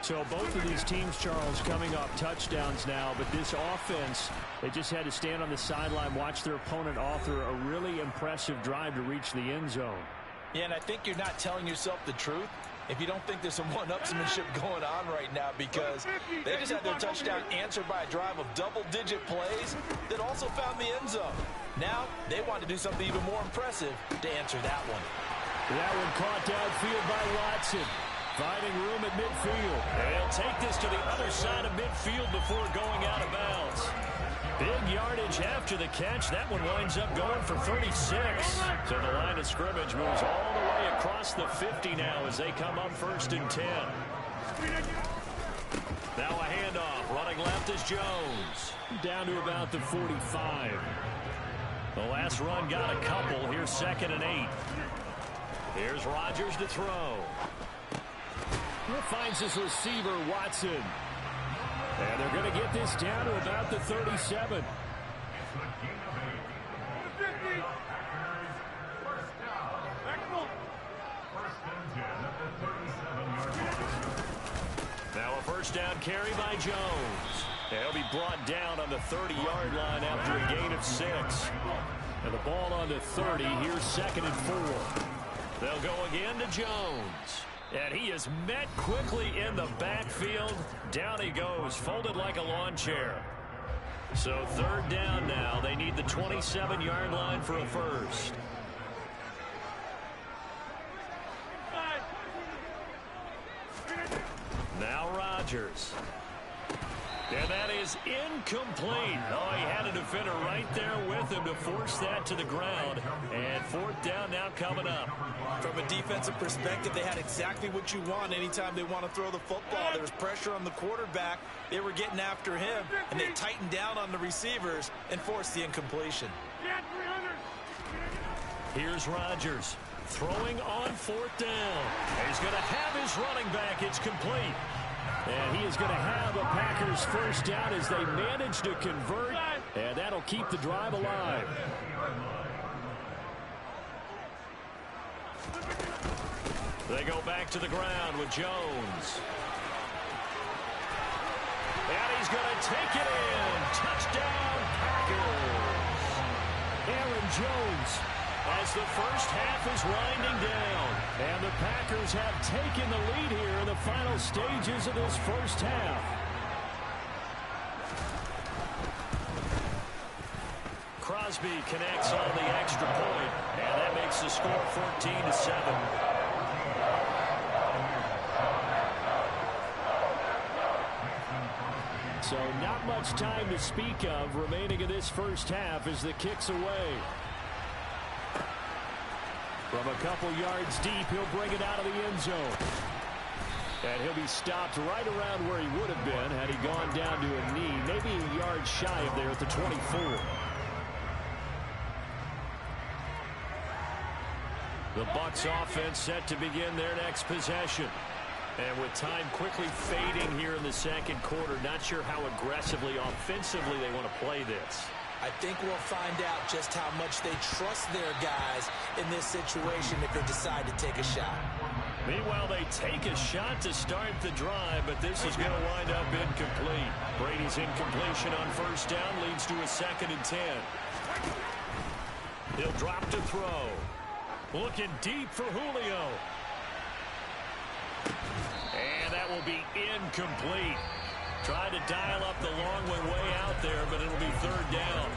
So both of these teams, Charles, coming off touchdowns now, but this offense, they just had to stand on the sideline, watch their opponent author a really impressive drive to reach the end zone. Yeah, and I think you're not telling yourself the truth if you don't think there's some one-upsmanship going on right now, because they just had their touchdown answered by a drive of double-digit plays that also found the end zone. Now they want to do something even more impressive to answer that one. That one caught downfield by Watson. Finding room at midfield. They'll take this to the other side of midfield before going out of bounds. Big yardage after the catch. That one winds up going for 36. So the line of scrimmage moves all the way across the 50 now as they come up 1st and 10. Now a handoff. Running left is Jones. Down to about the 45. The last run got a couple. Here's 2nd and 8. Here's Rodgers to throw. He finds his receiver, Watson. And they're going to get this down to about the 37. Now a 1st down carry by Jones. He'll be brought down on the 30-yard line after a gain of 6. And the ball on the 30. Here's 2nd and 4. They'll go again to Jones. And he is met quickly in the backfield. Down he goes, folded like a lawn chair. So 3rd down now. They need the 27-yard line for a first. Now Rodgers. And that is incomplete. Oh, he had a defender right there with him to force that to the ground. And 4th down now coming up. From a defensive perspective, they had exactly what you want anytime they want to throw the football. There was pressure on the quarterback. They were getting after him, and they tightened down on the receivers and forced the incompletion. Here's Rodgers throwing on 4th down. He's going to have his running back. It's complete. And he is going to have a Packers 1st down as they manage to convert, and that'll keep the drive alive. They go back to the ground with Jones. And he's going to take it in. Touchdown, Packers. Aaron Jones, as the first half is winding down. And the Packers have taken the lead here in the final stages of this first half. Crosby connects on the extra point, and that makes the score 14-7. So not much time to speak of remaining in this first half as the kick's away. From a couple yards deep, he'll bring it out of the end zone. And he'll be stopped right around where he would have been had he gone down to a knee, maybe a yard shy of there at the 24. The Bucs offense set to begin their next possession. And with time quickly fading here in the 2nd quarter, not sure how aggressively, offensively they want to play this. I think we'll find out just how much they trust their guys in this situation if they decide to take a shot. Meanwhile, they take a shot to start the drive, but this is going to wind up incomplete. Brady's incompletion on 1st down leads to a 2nd and 10. He'll drop to throw. Looking deep for Julio. And that will be incomplete. Tried to dial up the long one way out there, but it'll be 3rd down.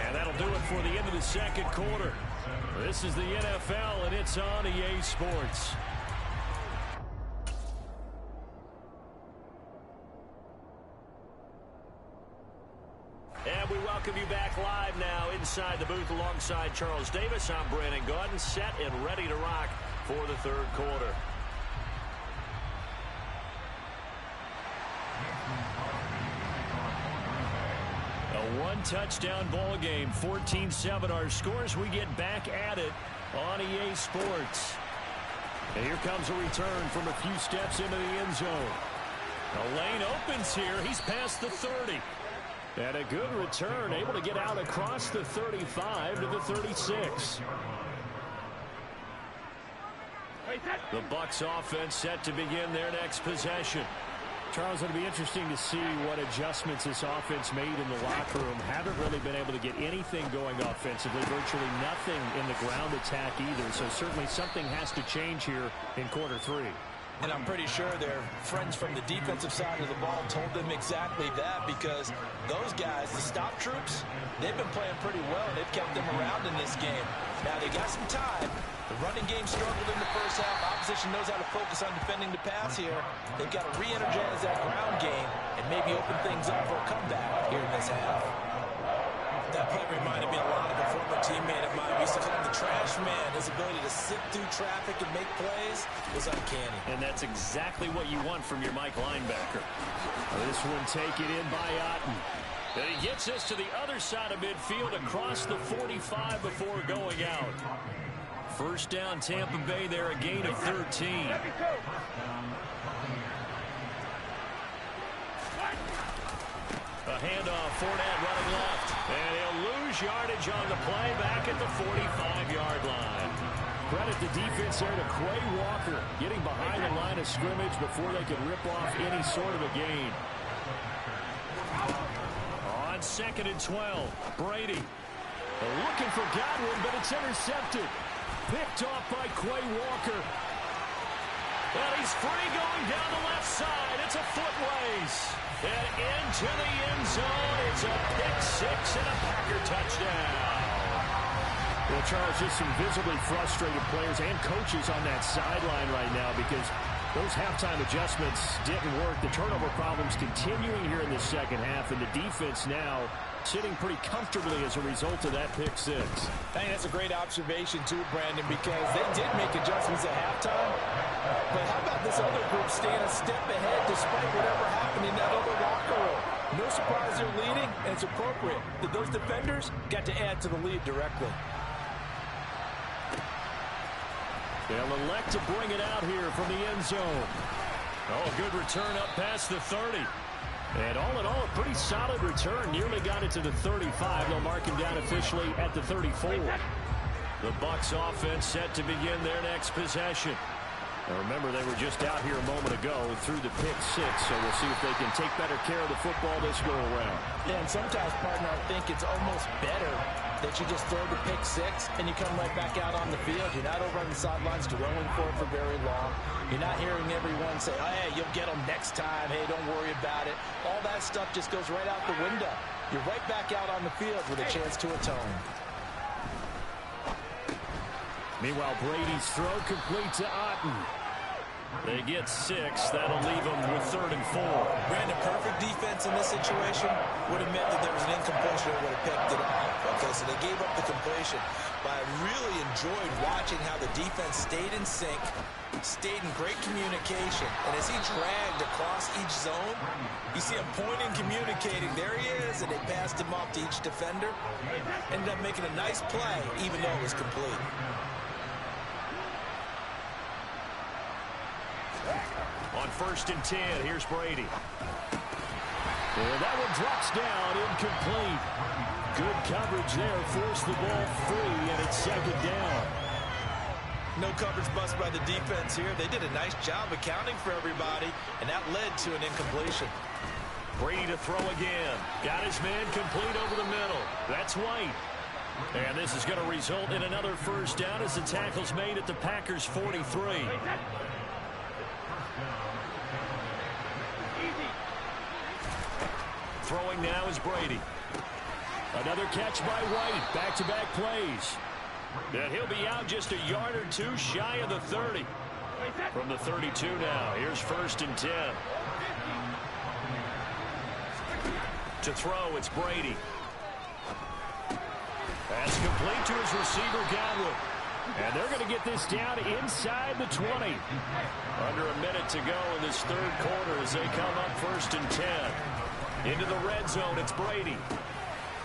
And that'll do it for the end of the 2nd quarter. This is the NFL, and it's on EA Sports. And we welcome you back live now inside the booth alongside Charles Davis. I'm Brandon Gaudin, set and ready to rock for the 3rd quarter. A one-touchdown ball game, 14-7 our scores. We get back at it on EA Sports. And here comes a return from a few steps into the end zone. The lane opens here. He's past the 30. And a good return, able to get out across the 35 to the 36. The Bucs offense set to begin their next possession. Charles, it'll be interesting to see what adjustments this offense made in the locker room. Haven't really been able to get anything going offensively, virtually nothing in the ground attack either. So certainly something has to change here in quarter three. And I'm pretty sure their friends from the defensive side of the ball told them exactly that, because those guys, the stop troops, they've been playing pretty well. They've kept them around in this game. Now they got some time. The running game struggled in the first half. Opposition knows how to focus on defending the pass here. They've got to re-energize that ground game and maybe open things up for a comeback here in this half. That play reminded me a lot of a former teammate of mine. We used to call him the trash man. His ability to sit through traffic and make plays was uncanny. And that's exactly what you want from your Mike linebacker. This one taken in by Otten. And he gets us to the other side of midfield across the 45 before going out. First down, Tampa Bay there, a gain of 13. A handoff, Fournette running left. And he'll lose yardage on the play back at the 45-yard line. Credit the defense there to Quay Walker, getting behind the line of scrimmage before they could rip off any sort of a gain. On 2nd and 12, Brady. Looking for Godwin, but it's intercepted. Picked off by Quay Walker. And he's free going down the left side. It's a foot race. And into the end zone. It's a pick six and a Packer touchdown. Well, Charles, just some visibly frustrated players and coaches on that sideline right now because those halftime adjustments didn't work. The turnover problems continuing here in the second half, and the defense now sitting pretty comfortably as a result of that pick six. I think that's a great observation too, Brandon, because they did make adjustments at halftime. But how about this other group staying a step ahead despite whatever happened in that other locker room? No surprise they're leading, and it's appropriate that those defenders got to add to the lead directly. They'll elect to bring it out here from the end zone. Oh, good return up past the 30. And all in all, a pretty solid return. Nearly got it to the 35. They'll mark him down officially at the 34. The Bucs offense set to begin their next possession. Now remember, they were just out here a moment ago through the pick six, so we'll see if they can take better care of the football this go-around. Yeah, and sometimes, partner, I think it's almost better that you just throw the pick six and you come right back out on the field. You're not over on the sidelines throwing for it for very long. You're not hearing everyone say, oh, hey, you'll get them next time. Hey, don't worry about it. All that stuff just goes right out the window. You're right back out on the field with a chance to atone. Meanwhile, Brady's throw complete to Otten. They get 6. That'll leave them with 3rd and 4. Brandon, perfect defense in this situation would have meant that there was an incompletion or would have picked it off. Okay, so they gave up the completion. But I really enjoyed watching how the defense stayed in sync, stayed in great communication. And as he dragged across each zone, you see him pointing, communicating. There he is, and they passed him off to each defender. Ended up making a nice play, even though it was complete. On 1st and 10, here's Brady. And that one drops down, incomplete. Good coverage there, forced the ball free, and it's 2nd down. No coverage bust by the defense here. They did a nice job accounting for everybody, and that led to an incompletion. Brady to throw again. Got his man complete over the middle. That's White. And this is going to result in another 1st down as the tackle's made at the Packers' 43. Throwing now is Brady. Another catch by White. Back-to-back plays. And he'll be out just a yard or two shy of the 30. From the 32 now. Here's 1st and 10. To throw, it's Brady. Pass complete to his receiver, Godwin. And they're going to get this down inside the 20. Under a minute to go in this 3rd quarter as they come up 1st and 10. Into the red zone, it's Brady.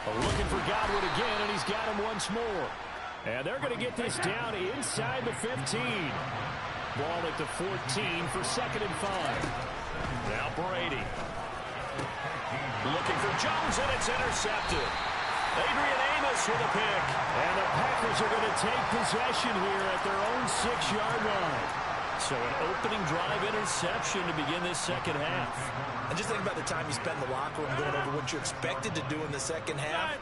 Looking for Godwin again, and he's got him once more. And they're going to get this down inside the 15. Ball at the 14 for 2nd and 5. Now Brady. Looking for Jones, and it's intercepted. Adrian Amos with a pick. And the Packers are going to take possession here at their own 6-yard line. So an opening drive interception to begin this second half. And just think about the time you spent in the locker room going over what you expected to do in the second half.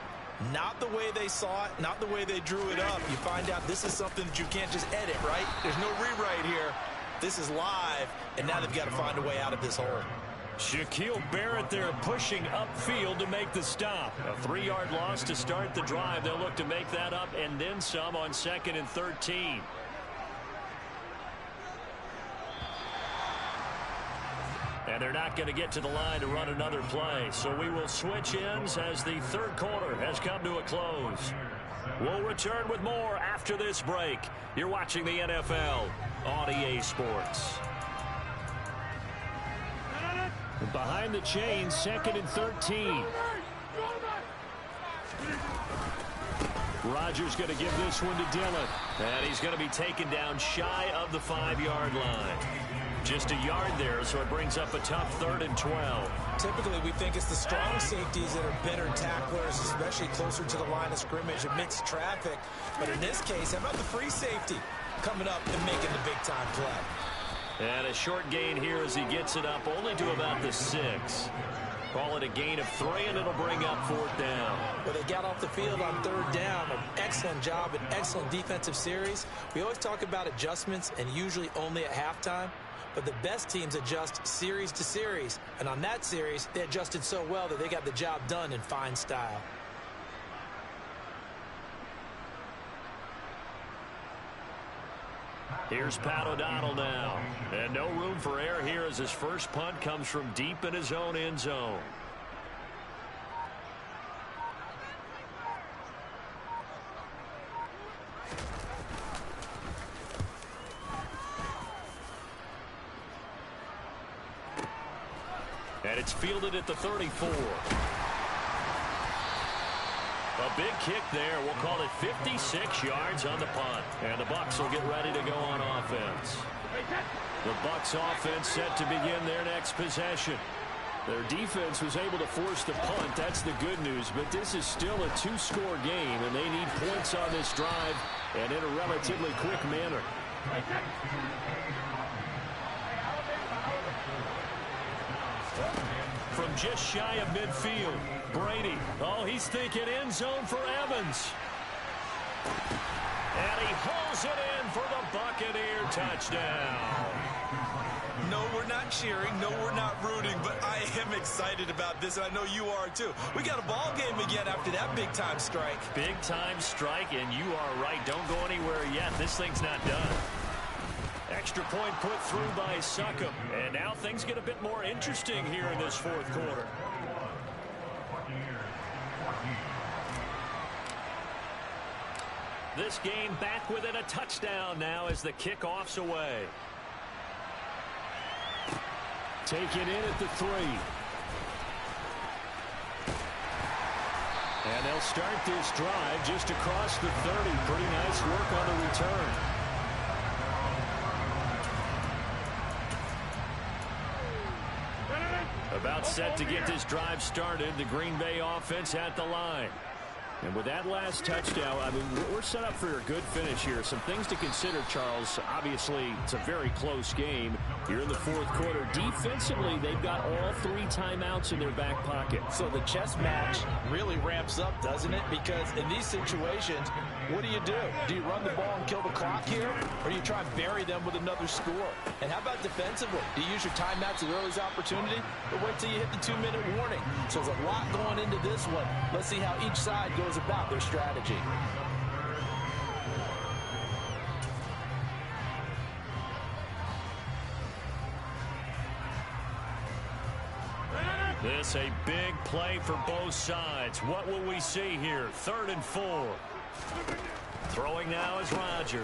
Not the way they saw it, not the way they drew it up. You find out this is something that you can't just edit, right? There's no rewrite here. This is live, and now they've got to find a way out of this hole. Shaquille Barrett there pushing upfield to make the stop. A 3-yard loss to start the drive. They'll look to make that up and then some on 2nd and 13. And they're not going to get to the line to run another play. So we will switch ends as the third quarter has come to a close. We'll return with more after this break. You're watching the NFL on EA Sports. Behind the chains, 2nd and 13. Rodgers going to give this one to Dillon. And he's going to be taken down shy of the 5-yard line. Just a yard there, so it brings up a tough 3rd and 12. Typically, we think it's the strong safeties that are better tacklers, especially closer to the line of scrimmage amidst traffic. But in this case, how about the free safety coming up and making the big-time play? And a short gain here as he gets it up only to about the 6. Call it a gain of 3, and it'll bring up 4th down. Well, they got off the field on 3rd down. An excellent job, an excellent defensive series. We always talk about adjustments, and usually only at halftime. But the best teams adjust series to series. And on that series, they adjusted so well that they got the job done in fine style. Here's Pat O'Donnell now. And no room for error here as his first punt comes from deep in his own end zone. And it's fielded at the 34. A big kick there. We'll call it 56 yards on the punt. And the Bucs will get ready to go on offense. The Bucs offense set to begin their next possession. Their defense was able to force the punt. That's the good news. But this is still a 2-score game, and they need points on this drive and in a relatively quick manner. From just shy of midfield, Brady. Oh, he's thinking end zone for Evans. And he hauls it in for the Buccaneer touchdown. No, we're not cheering. No, we're not rooting. But I am excited about this, and I know you are too. We got a ball game again after that big-time strike. Big-time strike, and you are right. Don't go anywhere yet. This thing's not done. Extra point put through by Succop. And now things get a bit more interesting here in this 4th quarter. This game back within a touchdown now as the kickoff's away. Taken in at the 3. And they'll start this drive just across the 30. Pretty nice work on the return. About set to get this drive started. The Green Bay offense at the line. And with that last touchdown, I mean, we're set up for a good finish here. Some things to consider, Charles. Obviously, it's a very close game. You're in the 4th quarter. Defensively, they've got all 3 timeouts in their back pocket. So the chess match really ramps up, doesn't it? Because in these situations, what do? Do you run the ball and kill the clock here? Or do you try and bury them with another score? And how about defensively? Do you use your timeouts at earliest opportunity? Or wait till you hit the 2-minute warning? So there's a lot going into this one. Let's see how each side goes about their strategy. This a big play for both sides. What will we see here? 3rd and 4. Throwing now is Rodgers.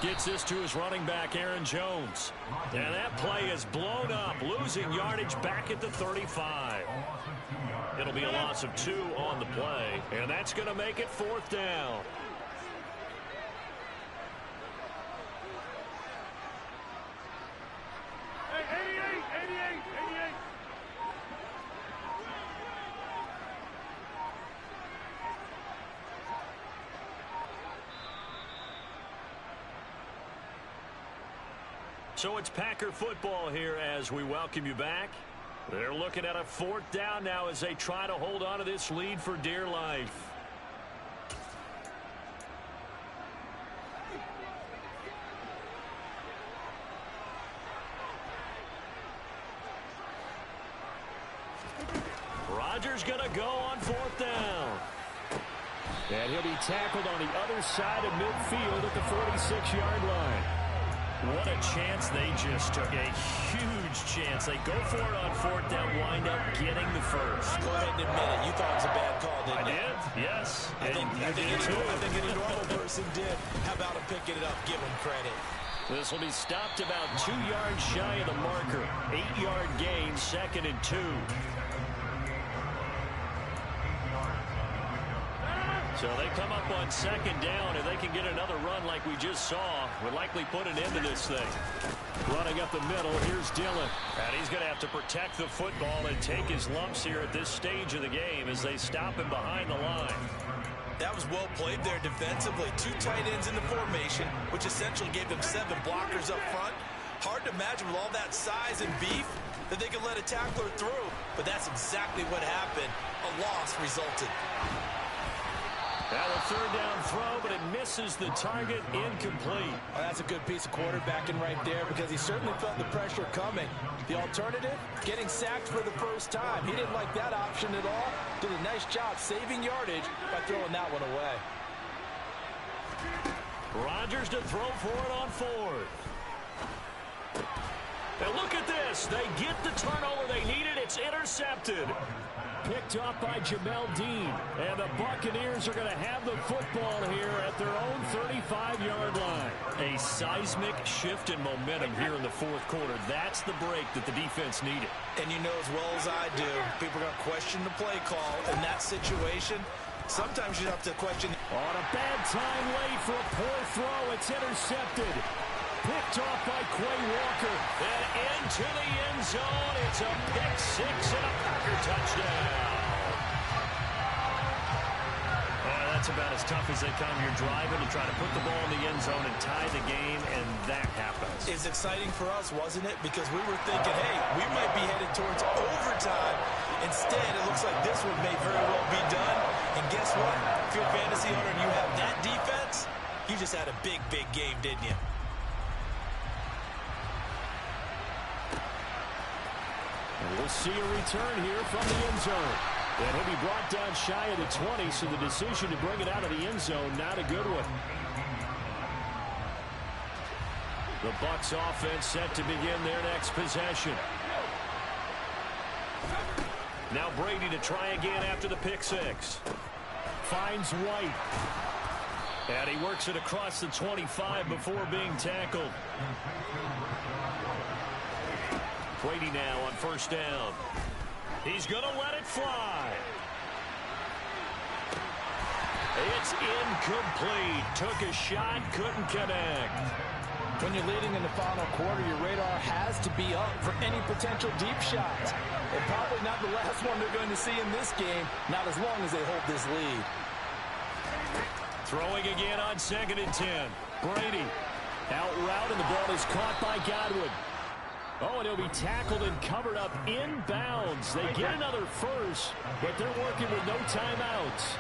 Gets this to his running back, Aaron Jones. And that play is blown up, losing yardage back at the 35. It'll be a loss of 2 on the play, and that's going to make it 4th down. So it's Packer football here as we welcome you back. They're looking at a 4th down now as they try to hold on to this lead for dear life. Rodgers going to go on 4th down. And he'll be tackled on the other side of midfield at the 46-yard line. What a chance they just took. A huge chance. They go for it on 4th down, wind up getting the first. Go ahead and admit it. You thought it was a bad call, didn't you? I did, yes. I think any normal person did. How about him picking it up? Give him credit. This will be stopped about 2 yards shy of the marker. 8-yard gain, 2nd and 2. So they come up on 2nd down, and they can get another run like we just saw. Would likely put an end to this thing. Running up the middle, here's Dillon. And he's going to have to protect the football and take his lumps here at this stage of the game as they stop him behind the line. That was well played there defensively. 2 tight ends in the formation, which essentially gave them 7 blockers up front. Hard to imagine with all that size and beef that they could let a tackler through. But that's exactly what happened. A loss resulted. Now a 3rd down throw, but it misses the target, incomplete. Well, that's a good piece of quarterbacking right there because he certainly felt the pressure coming. The alternative, getting sacked for the first time. He didn't like that option at all. Did a nice job saving yardage by throwing that one away. Rodgers to throw for it on 4th. And look at this. They get the turnover they needed. It's intercepted. Picked off by Jamel Dean. And the Buccaneers are going to have the football here at their own 35-yard line. A seismic shift in momentum here in the 4th quarter. That's the break that the defense needed. And you know as well as I do, people are going to question the play call in that situation. Sometimes you have to question. On a bad time late for a poor throw. It's intercepted. Picked off by Quay Walker. And into the end zone. It's a pick 6 and a Packer touchdown. That's about as tough as they come. You're driving to try to put the ball in the end zone and tie the game, and that happens. It's exciting for us, wasn't it? Because we were thinking, hey, we might be headed towards overtime. Instead, it looks like this one may very well be done. And guess what? If you're a fantasy owner and you have that defense, you just had a big, big game, didn't you? And we'll see a return here from the end zone. And he'll be brought down shy of the 20, so the decision to bring it out of the end zone, not a good one. The Bucs offense set to begin their next possession. Now Brady to try again after the pick 6. Finds White. And he works it across the 25 before being tackled. Brady now on 1st down. He's going to let it fly. It's incomplete. Took a shot, couldn't connect. When you're leading in the final quarter, your radar has to be up for any potential deep shots. And probably not the last one they're going to see in this game, not as long as they hold this lead. Throwing again on 2nd and 10. Brady out route, and the ball is caught by Godwin. Oh, and he'll be tackled and covered up inbounds. They get another first, but they're working with no timeouts.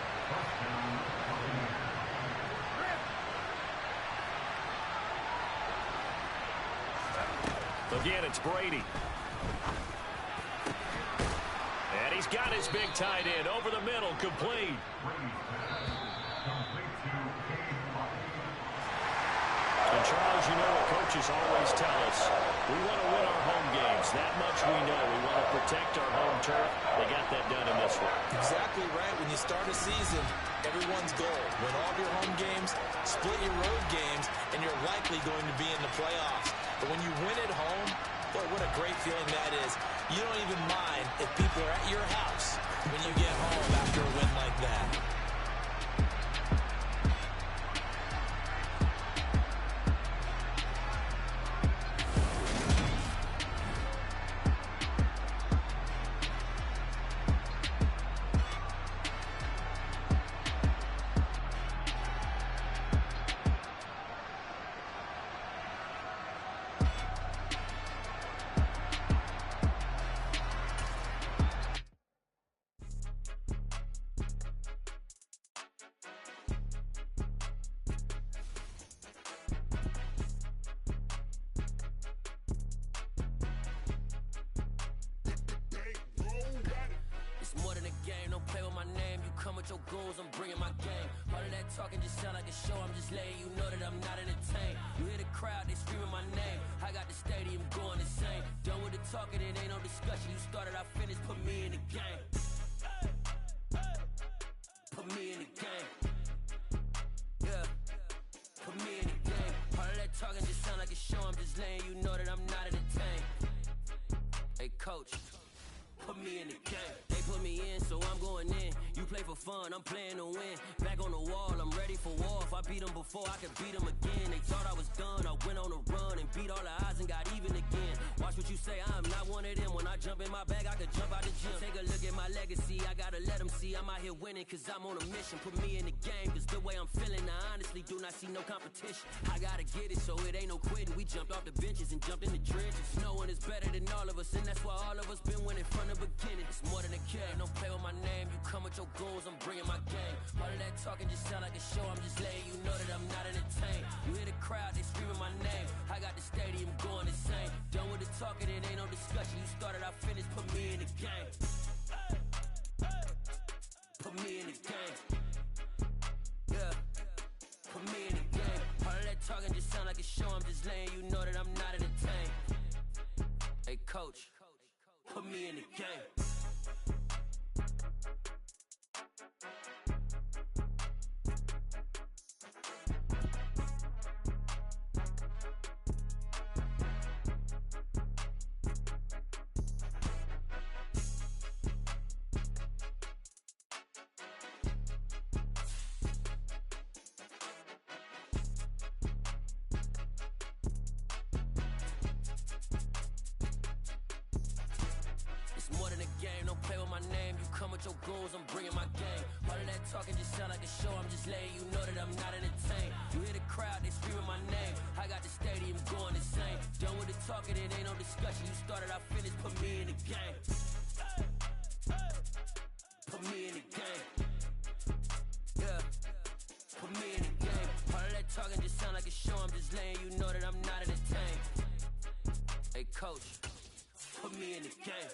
Again, it's Brady. And he's got his big tight end over the middle, complete. And Charles, you know what coaches always tell us. We want to win our home games. That much we know. We want to protect our home turf. They got that done in this one. Exactly right. When you start a season, everyone's goal. Win all of your home games, split your road games, and you're likely going to be in the playoffs. But when you win at home, boy, what a great feeling that is. You don't even mind if people are at your house when you get home after a win like that. come with your goons, I'm bringing my game. All of that talking just sound like a show, I'm just letting you know that I'm not entertained. You hear the crowd, they screaming my name. I got the stadium going insane. Done with the talking, it ain't no discussion. You started, I finished, put me in the game. Put me in the game. Yeah. Put me in the game. All of that talking just sound like a show, I'm just letting you know that I'm not entertained. Hey, coach, put me in the game. They put me in, so I'm going in. You play for fun, I'm playing to win. Back on the wall, I'm ready for war. If I beat them before, I could beat them again. They thought I was done, I went on a run and beat all the odds and got even again. Watch what you say, I'm not one of them. When I jump in my bag, I could jump out the gym. Take a look at my legacy, I gotta let them see I'm out here winning, cause I'm on a mission. Put me in the game, cause the way I'm feeling, I honestly do not see no competition. I gotta get it, so it ain't no quitting. We jumped off the benches and jumped in the trenches. No one is better than all of us, and that's why all of us been winning from the beginning. It's more than a game, don't play with my name. You come with your goons, I'm bringing my game. All of that talking just sound like a show, I'm just letting you know that I'm not entertained. You hear the crowd, they screaming my name. I got the stadium going insane. Done with the talking, it ain't no discussion. You started, I finished, put me in the game. Put me in the game. Yeah. Put me in the game. All of that talking just sound like a show, I'm just letting you know that I'm not entertained. Hey, coach, put me in the game. More than a game, don't play with my name. You come with your goons, I'm bringing my game. All of that talking just sound like a show, I'm just letting you know that I'm not entertained. You hear the crowd, they screaming my name. I got the stadium going insane. Done with the talking, it ain't no discussion. You started, I finished, put me in the game. Put me in the game. Yeah. Put me in the game. All of that talking just sound like a show, I'm just letting you know that I'm not entertained. Hey, coach, put me in the game.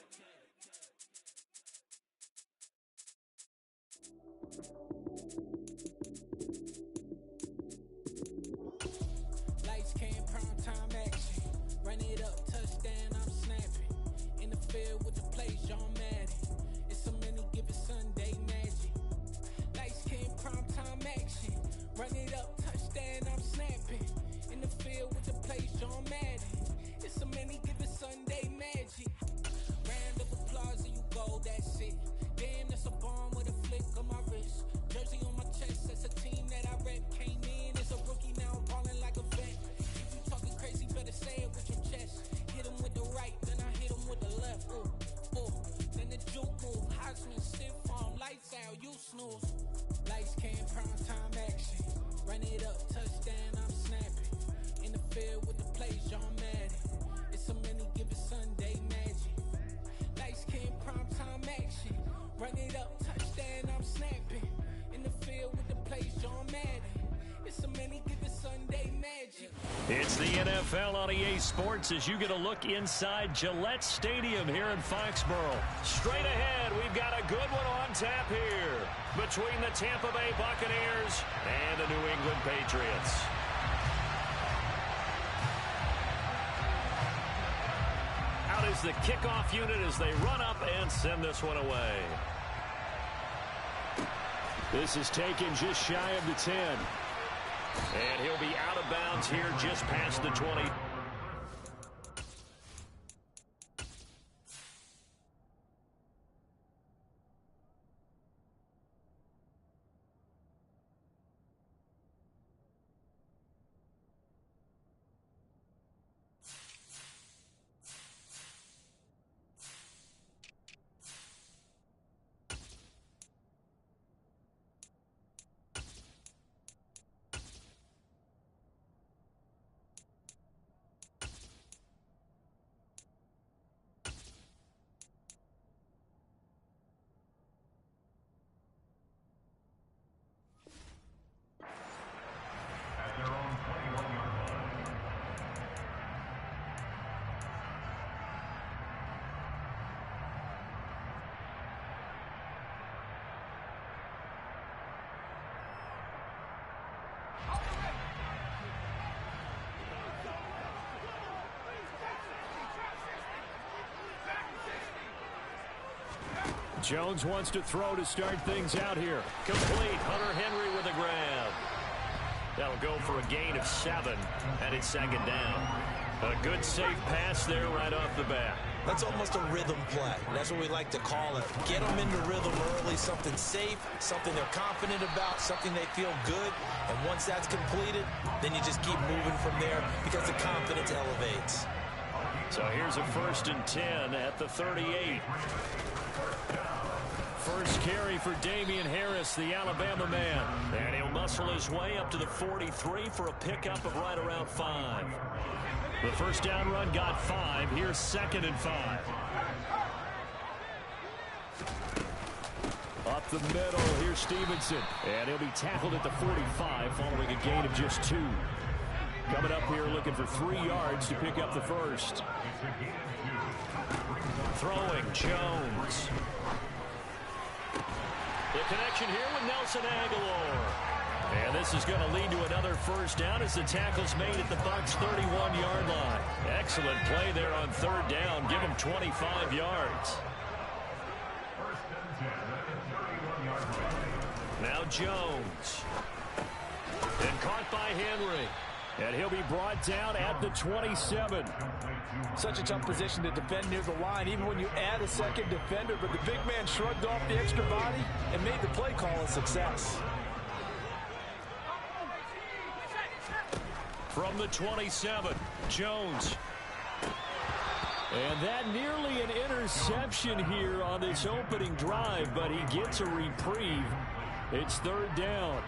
Lights came, prime time action. Run it up, touchdown, I'm snapping. In the field with the play, John Madden. It's a many given Sunday magic. Lights came, prime time action. Run it up, touchdown, I'm snapping. In the field with the play, John Madden. It's a many given Sunday magic. Round of applause and you go, that's it. Damn, that's a bomb with a flick on my wrist. Jersey on my chest, that's a team that I rep. Came in as a rookie, now I'm balling like a vet. If you talking crazy, better say it with your chest. Hit him with the right, then I hit him with the left. Ooh, ooh. Then the juke move, Heisman, stiff arm, lights out, you snooze. Lights came, prime time action. Run it up, touchdown, I'm snapping. In the field with the play, John Madden. It's a many given Sunday magic. Lights came, prime time action. Run it up, touchdown, I'm snapping. In the field with the play, John Madden. It's a many given Sunday magic. It's the NFL on EA Sports as you get a look inside Gillette Stadium here in Foxborough. Straight ahead, we've got a good one on tap here between the Tampa Bay Buccaneers and the New England Patriots. Out is the kickoff unit as they run up and send this one away. This is taken just shy of the 10. And he'll be out of bounds here just past the 20. Jones wants to throw to start things out here. Complete. Hunter Henry with a grab. That'll go for a gain of 7, and it's second down. A good safe pass there right off the bat. That's almost a rhythm play. That's what we like to call it. Get them into rhythm early, something safe, something they're confident about, something they feel good. And once that's completed, then you just keep moving from there because the confidence elevates. So here's a 1st and 10 at the 38. First carry for Damian Harris, the Alabama man. And he'll muscle his way up to the 43 for a pickup of right around 5. The first down run got 5. Here's 2nd and 5. Up the middle, here's Stevenson. And he'll be tackled at the 45 following a gain of just 2. Coming up here looking for 3 yards to pick up the first. Throwing, Jones. The connection here with Nelson Aguilar. And this is going to lead to another first down as the tackle's made at the Bucs' 31-yard line. Excellent play there on 3rd down. Give them 25 yards. Now Jones. And caught by Henry. And he'll be brought down at the 27. Such a tough position to defend near the line, even when you add a second defender. But the big man shrugged off the extra body and made the play call a success. From the 27, Jones. And that nearly an interception here on this opening drive, but he gets a reprieve. It's 3rd down.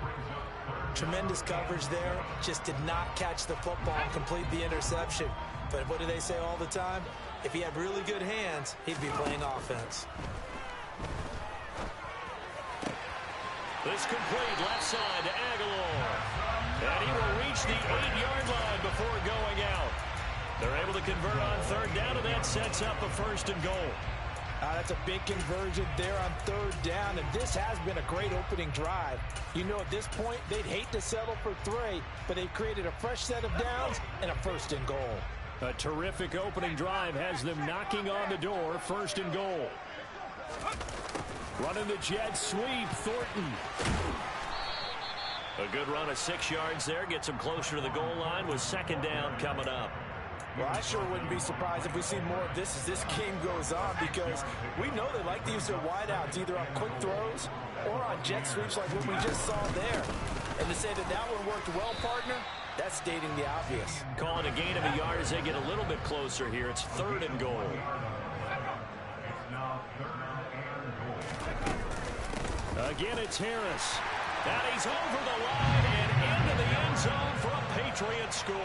Tremendous coverage there. Just did not catch the football and complete the interception. But what do they say all the time? If he had really good hands, he'd be playing offense. This complete left side to Aguilar. And he will reach the 8-yard line before going out. They're able to convert on 3rd down, and that sets up a 1st and goal. That's a big conversion there on 3rd down, and this has been a great opening drive. You know, at this point, they'd hate to settle for 3, but they've created a fresh set of downs and a 1st and goal. A terrific opening drive has them knocking on the door. 1st and goal. Running the jet sweep, Thornton. A good run of 6 yards there. Gets him closer to the goal line with 2nd down coming up. Well, I sure wouldn't be surprised if we see more of this as this game goes on, because we know they like to use their wideouts either on quick throws or on jet sweeps like what we just saw there. And to say that that one worked well, partner, that's stating the obvious. Call it a gain of a yard as they get a little bit closer here. It's 3rd and goal. Again, it's Harris. And he's over the line and into the end zone for a Patriot score.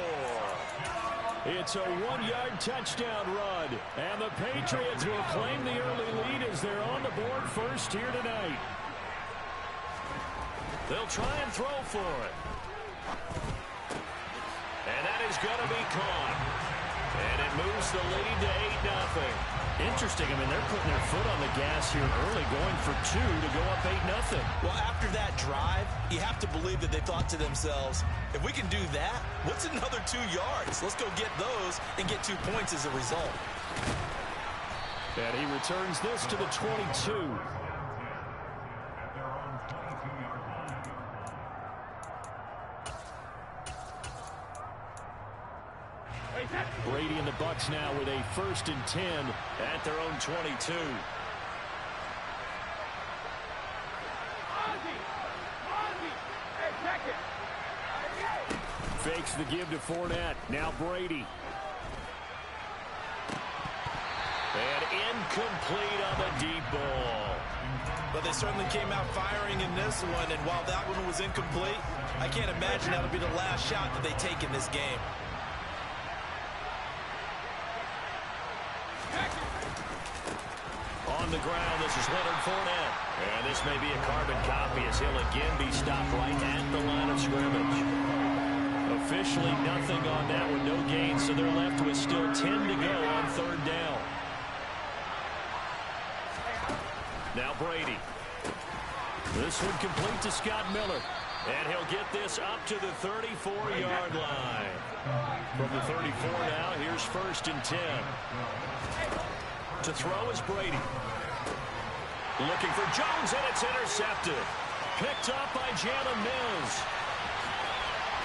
It's a 1-yard touchdown run. And the Patriots will claim the early lead as they're on the board first here tonight. They'll try and throw for it. And that is going to be caught. And it moves the lead to 8-0. Interesting. I mean, they're putting their foot on the gas here early, going for 2 to go up 8-0. Well, after that drive, you have to believe that they thought to themselves, if we can do that, what's another 2 yards? Let's go get those and get 2 points as a result. And he returns this to the 22. Brady and the Bucs now with a 1st and 10 at their own 22. Fakes the give to Fournette. Now Brady. And incomplete on the deep ball. But they certainly came out firing in this one, and while that one was incomplete, I can't imagine that'll be the last shot that they take in this game. On the ground, this is Leonard Fournette. And this may be a carbon copy as he'll again be stopped right at the line of scrimmage. Officially nothing on that one, no gain, so they're left with still 10 to go on 3rd down. Now Brady. This one complete to Scott Miller. And he'll get this up to the 34-yard line. From the 34 now, here's 1st and 10. To throw is Brady. Looking for Jones, and it's intercepted. Picked up by Jalen Mills.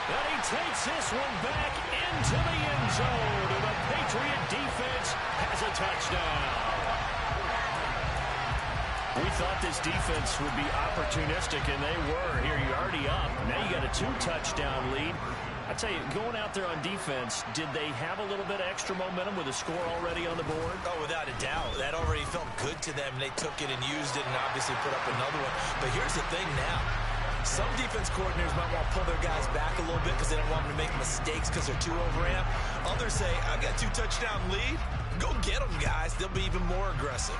And he takes this one back into the end zone. And the Patriot defense has a touchdown. We thought this defense would be opportunistic, and they were. Here, you're already up. Now you got a 2-touchdown lead. I tell you, going out there on defense, did they have a little bit of extra momentum with a score already on the board? Oh, without a doubt. That already felt good to them. They took it and used it and obviously put up another one. But here's the thing now. Some defense coordinators might want to pull their guys back a little bit because they don't want them to make mistakes because they're too overamped. Others say, I got a 2-touchdown lead. Go get them, guys. They'll be even more aggressive.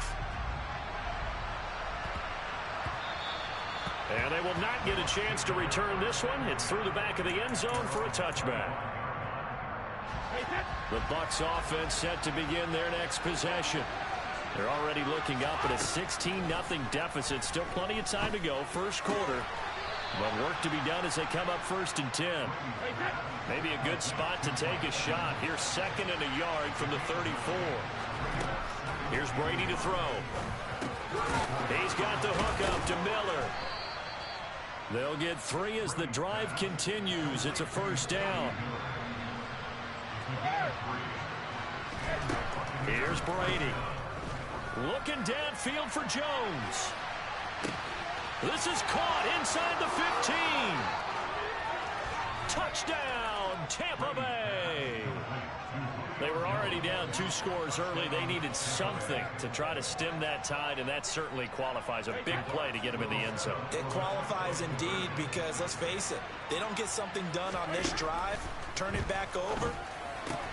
And they will not get a chance to return this one. It's through the back of the end zone for a touchback. The Bucs offense set to begin their next possession. They're already looking up at a 16-0 deficit. Still plenty of time to go, first quarter. But work to be done as they come up 1st and 10. Maybe a good spot to take a shot. Here's 2nd and a yard from the 34. Here's Brady to throw. He's got the hook up to Miller. They'll get 3 as the drive continues. It's a first down. Here's Brady. Looking downfield for Jones. This is caught inside the 15. Touchdown, Tampa Bay. They were already down 2 scores early. They needed something to try to stem that tide, and that certainly qualifies. A big play to get them in the end zone. It qualifies indeed because, let's face it, they don't get something done on this drive, turn it back over,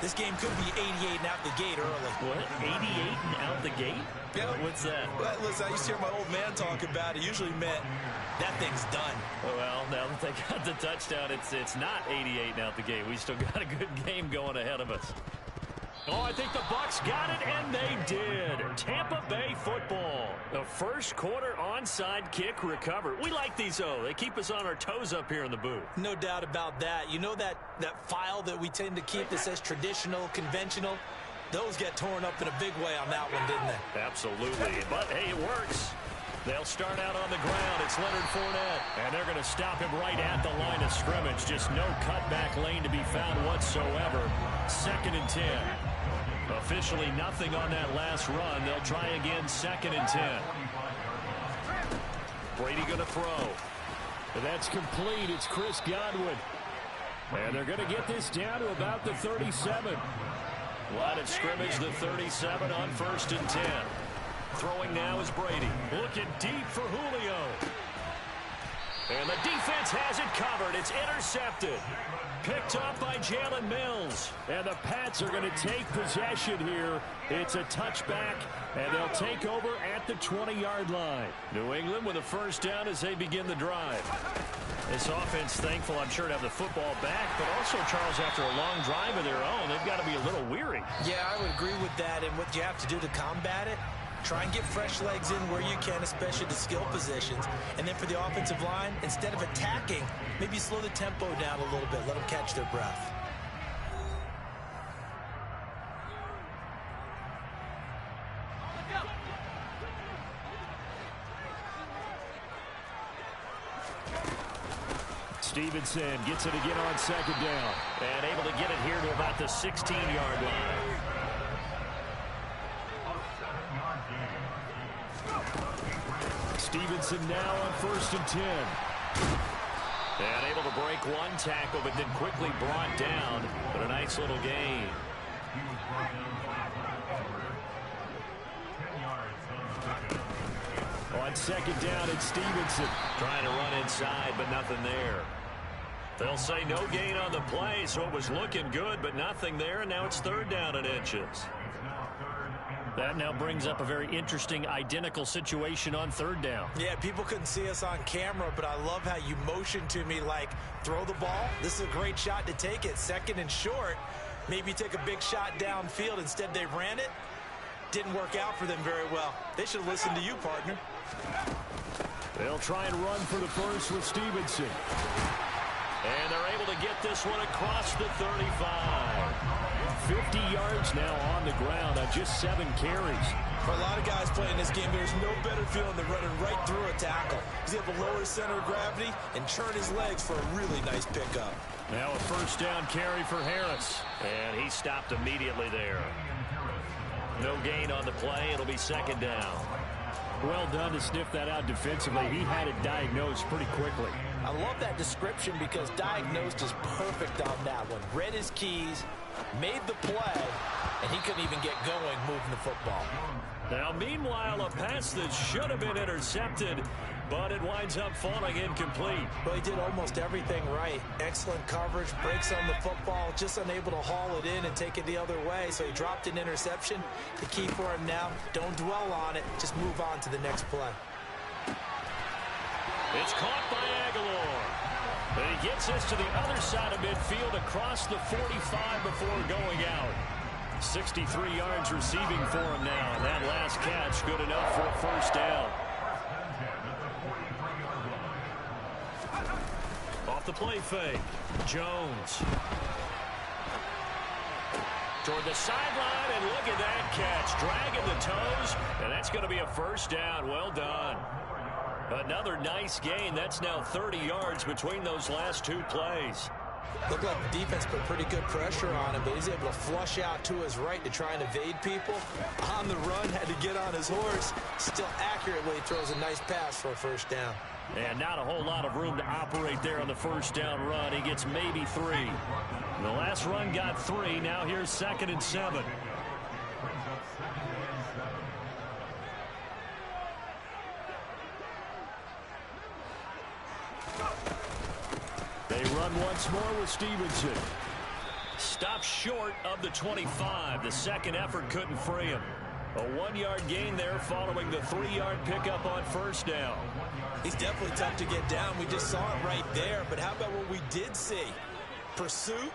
this game could be 88 and out the gate early. What? 88 and out the gate? Yeah. What's that? Well, listen, I used to hear my old man talk about it. Usually meant that thing's done. Well, now that they got the touchdown, it's not 88 and out the gate. We still got a good game going ahead of us. Oh, I think the Bucs got it, and they did. Tampa Bay football. The first quarter onside kick recovered. We like these, though. They keep us on our toes up here in the booth. No doubt about that. You know that file that we tend to keep that says traditional, conventional? Those get torn up in a big way on that one, didn't they? Absolutely. But, hey, it works. They'll start out on the ground. It's Leonard Fournette. And they're going to stop him right at the line of scrimmage. Just no cutback lane to be found whatsoever. 2nd and 10. Officially nothing on that last run. They'll try again, 2nd and 10. Brady going to throw. That's complete. It's Chris Godwin. And they're going to get this down to about the 37. Line of scrimmage, the 37 on 1st and 10. Throwing now is Brady. Looking deep for Julio. And the defense has it covered. It's intercepted. Picked up by Jalen Mills. And the Pats are going to take possession here. It's a touchback, and they'll take over at the 20-yard line. New England with a first down as they begin the drive. This offense thankful, I'm sure, to have the football back, but also, Charles, after a long drive of their own, they've got to be a little weary. Yeah, I would agree with that, and what you have to do to combat it, try and get fresh legs in where you can, especially the skill positions. And then for the offensive line, instead of attacking, maybe slow the tempo down a little bit. Let them catch their breath. Stevenson gets it again on 2nd down. And able to get it here to about the 16-yard line. Stevenson now on 1st and 10. And able to break one tackle, but then quickly brought down. But a nice little gain. On 2nd down, it's Stevenson. Trying to run inside, but nothing there. They'll say no gain on the play, so it was looking good, but nothing there, and now it's 3rd down and inches. That now brings up a very interesting identical situation on 3rd down. Yeah, people couldn't see us on camera, but I love how you motioned to me like, throw the ball. This is a great shot to take it. 2nd and short. Maybe take a big shot downfield. Instead, they ran it. Didn't work out for them very well. They should have listened to you, partner. They'll try and run for the first with Stevenson. And they're able to get this one across the 35. 50 yards now on the ground on just 7 carries. For a lot of guys playing this game, there's no better feeling than running right through a tackle. He's able to lower his center of gravity and churn his legs for a really nice pickup. Now a first down carry for Harris. And he stopped immediately there. No gain on the play. It'll be second down. Well done to sniff that out defensively. He had it diagnosed pretty quickly. I love that description because diagnosed is perfect on that one. Read his keys, made the play, and he couldn't even get going moving the football. Now, meanwhile, a pass that should have been intercepted, but it winds up falling incomplete. Well, he did almost everything right. Excellent coverage, breaks on the football, just unable to haul it in and take it the other way, so he dropped an interception. The key for him now, don't dwell on it, just move on to the next play. It's caught by Aguilar. And he gets this to the other side of midfield across the 45 before going out. 63 yards receiving for him now. And that last catch good enough for a first down. Off the play fake. Jones. Toward the sideline, and look at that catch. Dragging the toes, and that's going to be a first down. Well done. Another nice gain. That's now 30 yards between those last two plays. Looked like the defense put pretty good pressure on him, but he's able to flush out to his right to try and evade people. On the run, had to get on his horse. Still accurately throws a nice pass for a first down. And not a whole lot of room to operate there on the first down run. He gets maybe 3. The last run got 3. Now here's 2nd and 7. They run once more with Stevenson. Stopped short of the 25. The second effort couldn't free him. A 1-yard gain there following the 3-yard pickup on first down. He's definitely tough to get down. We just saw it right there. But how about what we did see? Pursuit,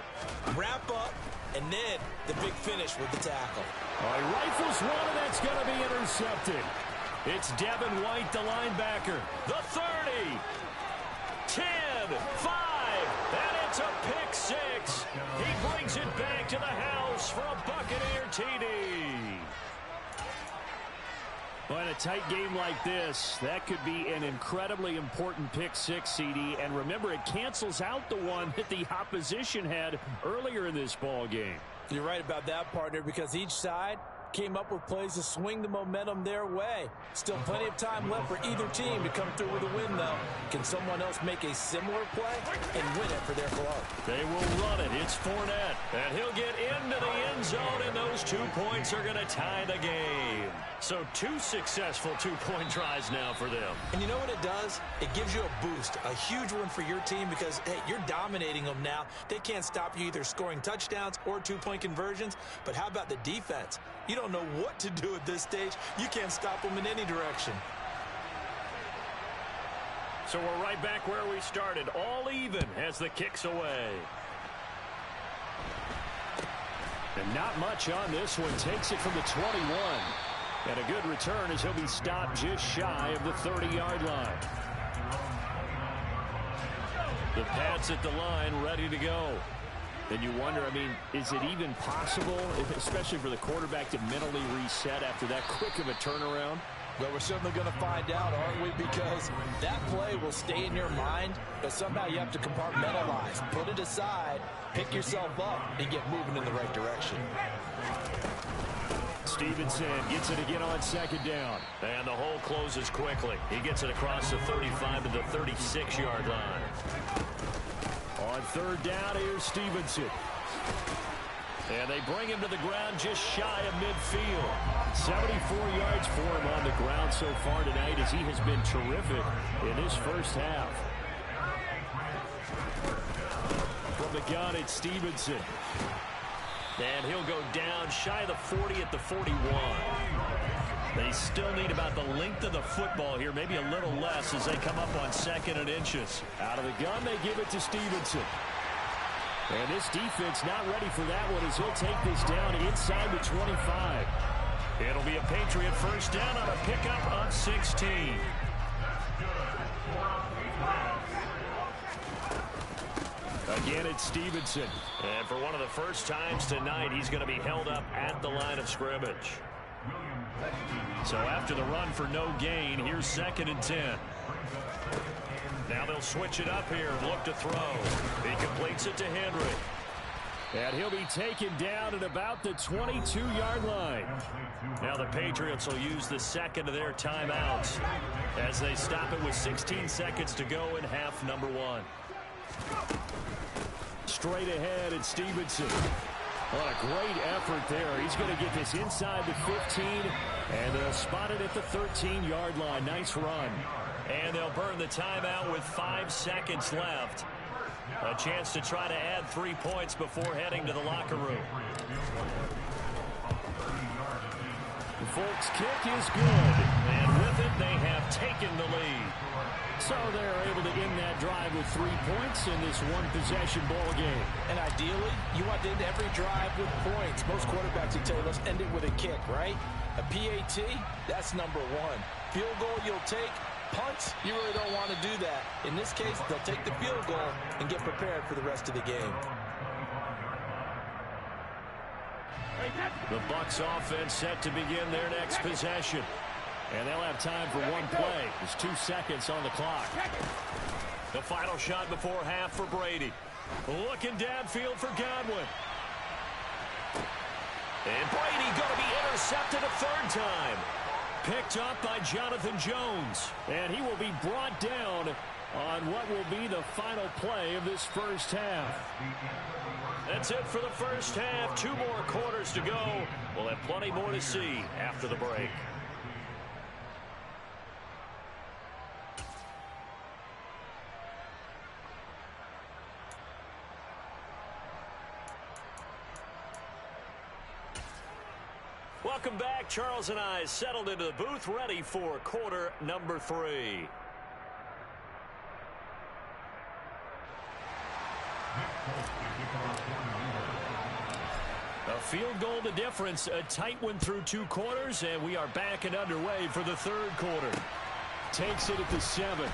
wrap up, and then the big finish with the tackle. He rifles one, and that's going to be intercepted. It's Devin White, the linebacker. The 30, 10, 5. And it's a pick 6. He brings it back to the house for a Buccaneer TD. Well, in a tight game like this, that could be an incredibly important pick 6, CD. And remember, it cancels out the one that the opposition had earlier in this ball game. You're right about that, partner, because each side came up with plays to swing the momentum their way. Still plenty of time left for either team to come through with a win, though. Can someone else make a similar play and win it for their club? They will run it. It's Fournette. And he'll get into the end zone, and those 2 points are going to tie the game. So 2 successful 2-point tries now for them. And you know what it does? It gives you a boost, a huge one for your team because, hey, you're dominating them now. They can't stop you either scoring touchdowns or 2-point conversions. But how about the defense? You don't know what to do at this stage. You can't stop them in any direction. So we're right back where we started, all even as the kick's away. And not much on this one. Takes it from the 21. And a good return as he'll be stopped just shy of the 30-yard line. The Pats at the line, ready to go. And you wonder, I mean, is it even possible, especially for the quarterback, to mentally reset after that quick of a turnaround? Well, we're certainly going to find out, aren't we? Because that play will stay in your mind, but somehow you have to compartmentalize. Put it aside, pick yourself up, and get moving in the right direction. Stevenson gets it again on second down. And the hole closes quickly. He gets it across the 35 to the 36-yard line. On third down, here's Stevenson. And they bring him to the ground just shy of midfield. 74 yards for him on the ground so far tonight as he has been terrific in his first half. From the gun, it's Stevenson. And he'll go down shy of the 40 at the 41. They still need about the length of the football here, maybe a little less as they come up on 2nd and inches. Out of the gun, they give it to Stevenson. And this defense not ready for that one as he'll take this down inside the 25. It'll be a Patriot first down on a pickup of 16. Again, it's Stevenson. And for one of the first times tonight, he's going to be held up at the line of scrimmage. So after the run for no gain, here's 2nd and 10. Now they'll switch it up here and look to throw. He completes it to Henry. And he'll be taken down at about the 22-yard line. Now the Patriots will use the second of their timeouts as they stop it with 16 seconds to go in half number 1. Straight ahead at Stevenson. What a great effort there. He's going to get this inside the 15, and they'll spot it at the 13-yard line. Nice run. And they'll burn the timeout with 5 seconds left. A chance to try to add 3 points before heading to the locker room. The Folks kick is good, and with it they have taken the lead. So they're able to end that drive with 3 points in this one-possession ball game. And ideally, you want to end every drive with points. Most quarterbacks would tell you, let's end it with a kick, right? A PAT, that's number 1. Field goal you'll take. Punts, you really don't want to do that. In this case, they'll take the field goal and get prepared for the rest of the game. The Bucs offense set to begin their next possession. And they'll have time for one play. There's 2 seconds on the clock. The final shot before half for Brady. Looking downfield for Godwin. And Brady going to be intercepted a 3rd time. Picked up by Jonathan Jones. And he will be brought down on what will be the final play of this first half. That's it for the first half. 2 more quarters to go. We'll have plenty more to see after the break. Welcome back. Charles and I settled into the booth, ready for quarter number 3. A field goal the difference, a tight one through 2 quarters, and we are back and underway for the 3rd quarter. Takes it at the 7.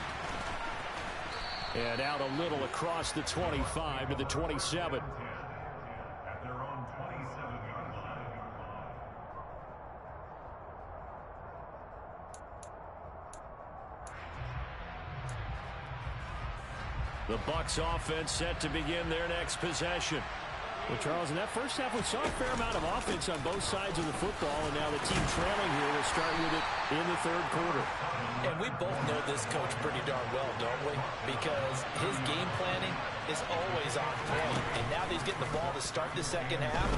And out a little across the 25 to the 27. The Bucs offense set to begin their next possession. Well, Charles, in that first half, we saw a fair amount of offense on both sides of the football, and now the team trailing here will start with it in the 3rd quarter. And we both know this coach pretty darn well, don't we? Because his game planning is always on point. And now that he's getting the ball to start the second half,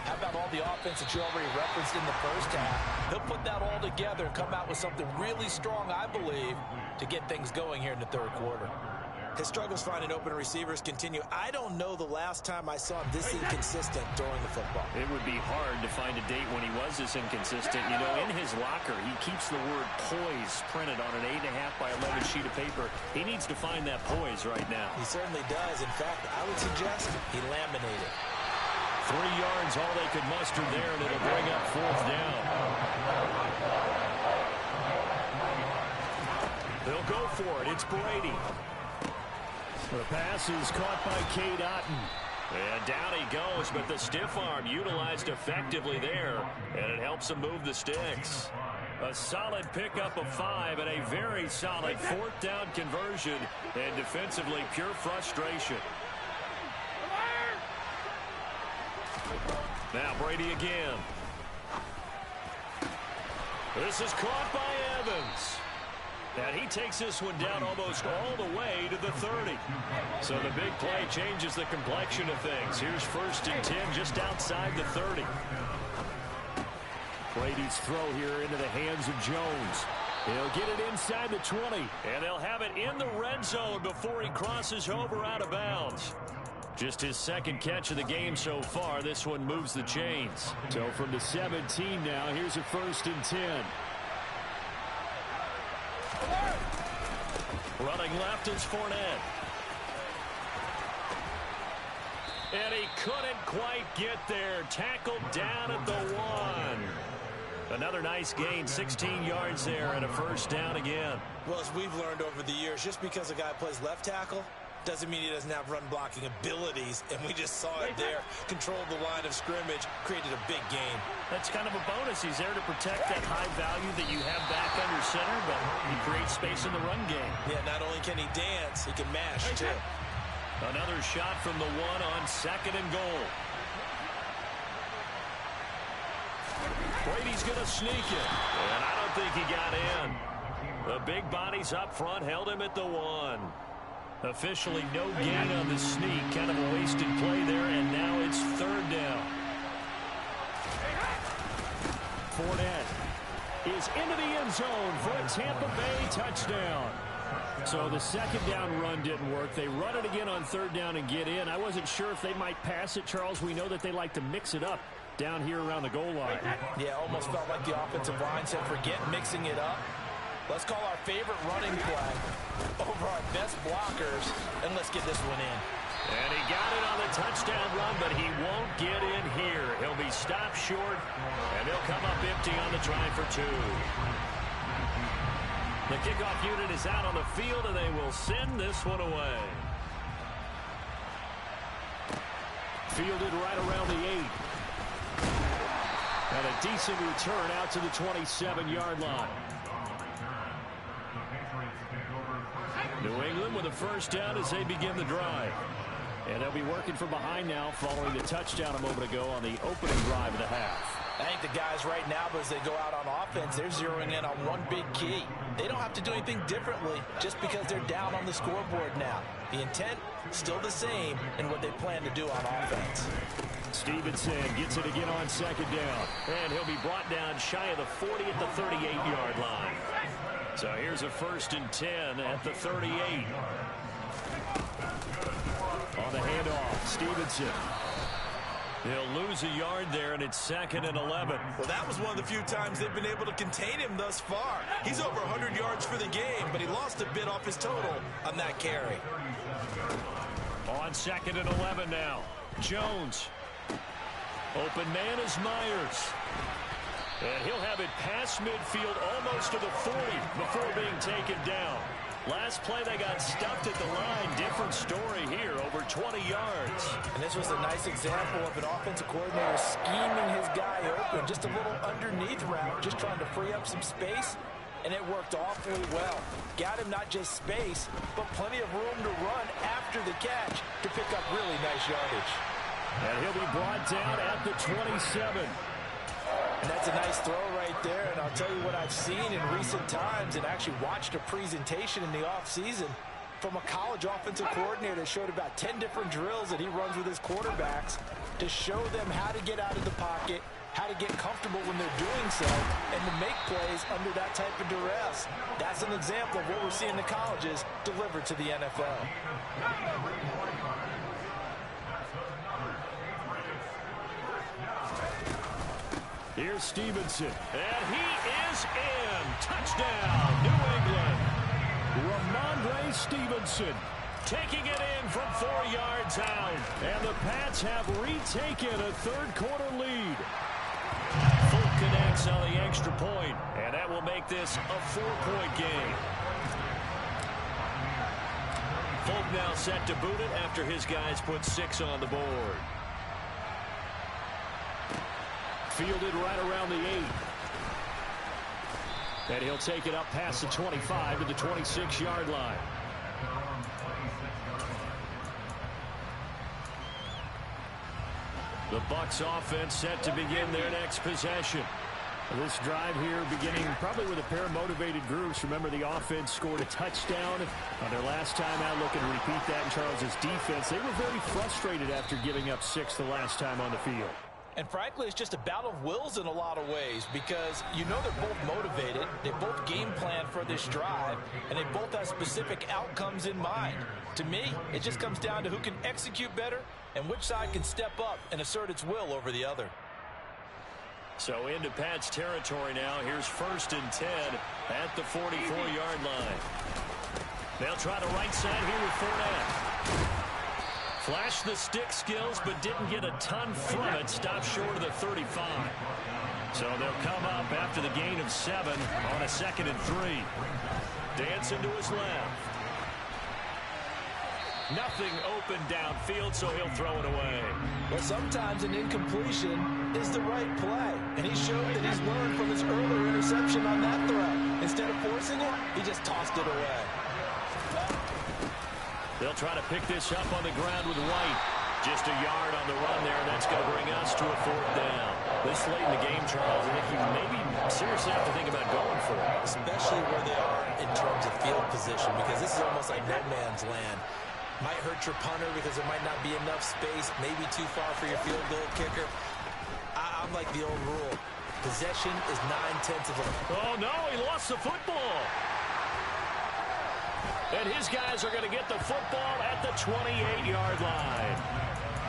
how about all the offense that you already referenced in the first half? He'll put that all together and come out with something really strong, I believe, to get things going here in the 3rd quarter. His struggles finding open receivers continue. I don't know the last time I saw him this inconsistent throwing the football. It would be hard to find a date when he was this inconsistent. You know, in his locker, he keeps the word poise printed on an 8.5 by 11 sheet of paper. He needs to find that poise right now. He certainly does. In fact, I would suggest he laminated. 3 yards, all they could muster there, and it'll bring up 4th down. They'll go for it. It's Brady. The pass is caught by Cade Otton. And down he goes, but the stiff arm utilized effectively there, and it helps him move the sticks. A solid pickup of 5 and a very solid 4th down conversion, and defensively pure frustration. Now Brady again. This is caught by Evans. And he takes this one down almost all the way to the 30. So the big play changes the complexion of things. Here's 1st and 10 just outside the 30. Brady's throw here into the hands of Jones. He'll get it inside the 20. And they'll have it in the red zone before he crosses over out of bounds. Just his 2nd catch of the game so far. This one moves the chains. So from the 17 now, here's a 1st and 10. Running left is Fournette. And he couldn't quite get there. Tackled down at the 1. Another nice gain, 16 yards there, and a 1st down again. Well, as we've learned over the years, just because a guy plays left tackle Doesn't mean he doesn't have run-blocking abilities, and we just saw it there. Controlled the line of scrimmage, created a big gain. That's kind of a bonus. He's there to protect that high value that you have back under center, but he creates space in the run game. Yeah, not only can he dance, he can mash, too. Another shot from the one on 2nd and goal. Brady's going to sneak it, and I don't think he got in. The big bodies up front held him at the 1. Officially no gain on the sneak. Kind of a wasted play there, and now it's 3rd down. Fournette is into the end zone for a Tampa Bay touchdown. So the 2nd down run didn't work. They run it again on 3rd down and get in. I wasn't sure if they might pass it, Charles. We know that they like to mix it up down here around the goal line. Yeah, almost felt like the offensive line said, forget mixing it up. Let's call our favorite running play over our best blockers, and let's get this one in. And he got it on the touchdown run, but he won't get in here. He'll be stopped short, and he'll come up empty on the try for 2. The kickoff unit is out on the field, and they will send this one away. Fielded right around the 8. And a decent return out to the 27-yard line. New England with a 1st down as they begin the drive. And they'll be working from behind now following the touchdown a moment ago on the opening drive of the half. I think the guys right now, as they go out on offense, they're zeroing in on one big key. They don't have to do anything differently just because they're down on the scoreboard now. The intent, still the same in what they plan to do on offense. Stevenson gets it again on 2nd down. And he'll be brought down shy of the 40 at the 38-yard line. So here's a 1st and 10 at the 38. On the handoff, Stevenson. He'll lose a yard there, and it's 2nd and 11. Well, that was one of the few times they've been able to contain him thus far. He's over 100 yards for the game, but he lost a bit off his total on that carry. On 2nd and 11 now. Jones. Open man is Myers. And he'll have it past midfield almost to the 40 before being taken down. Last play, they got stuffed at the line. Different story here, over 20 yards. And this was a nice example of an offensive coordinator scheming his guy open. Just a little underneath route, just trying to free up some space, and it worked awfully well. Got him not just space, but plenty of room to run after the catch to pick up really nice yardage. And he'll be brought down at the 27. And that's a nice throw right there, and I'll tell you what I've seen in recent times and actually watched a presentation in the offseason from a college offensive coordinator that showed about 10 different drills that he runs with his quarterbacks to show them how to get out of the pocket, how to get comfortable when they're doing so, and to make plays under that type of duress. That's an example of what we're seeing in the colleges delivered to the NFL. Here's Stevenson, and he is in. Touchdown, New England. Ramondre Stevenson taking it in from 4 yards out. And the Pats have retaken a 3rd quarter lead. Folk connects on the extra point, and that will make this a 4-point game. Folk now set to boot it after his guys put 6 on the board. Fielded right around the 8. And he'll take it up past the 25 to the 26-yard line. The Bucs offense set to begin their next possession. This drive here beginning probably with a pair of motivated groups. Remember, the offense scored a touchdown on their last time out. Looking to repeat that in Charles's defense. They were very frustrated after giving up 6 the last time on the field. And frankly, it's just a battle of wills in a lot of ways because you know they're both motivated, they both game plan for this drive, and they both have specific outcomes in mind. To me, it just comes down to who can execute better and which side can step up and assert its will over the other. So into Pat's territory now. Here's 1st and 10 at the 44-yard line. They'll try the right side here with Fournette. Flashed the stick skills, but didn't get a ton from it. Stopped short of the 35. So they'll come up after the gain of 7 on a 2nd and 3. Dancing to his left. Nothing open downfield, so he'll throw it away. Well, sometimes an incompletion is the right play, and he showed that he's learned from his earlier interception on that throw. Instead of forcing it, he just tossed it away. They'll try to pick this up on the ground with White. Just a yard on the run there, and that's going to bring us to a 4th down. This late in the game, Charles, I think you maybe seriously have to think about going for it. Especially where they are in terms of field position, because this is almost like no man's land. Might hurt your punter because there might not be enough space, maybe too far for your field goal kicker. I'm like the old rule. Possession is 9/10 of a... Oh, no, he lost the football. And his guys are going to get the football at the 28-yard line.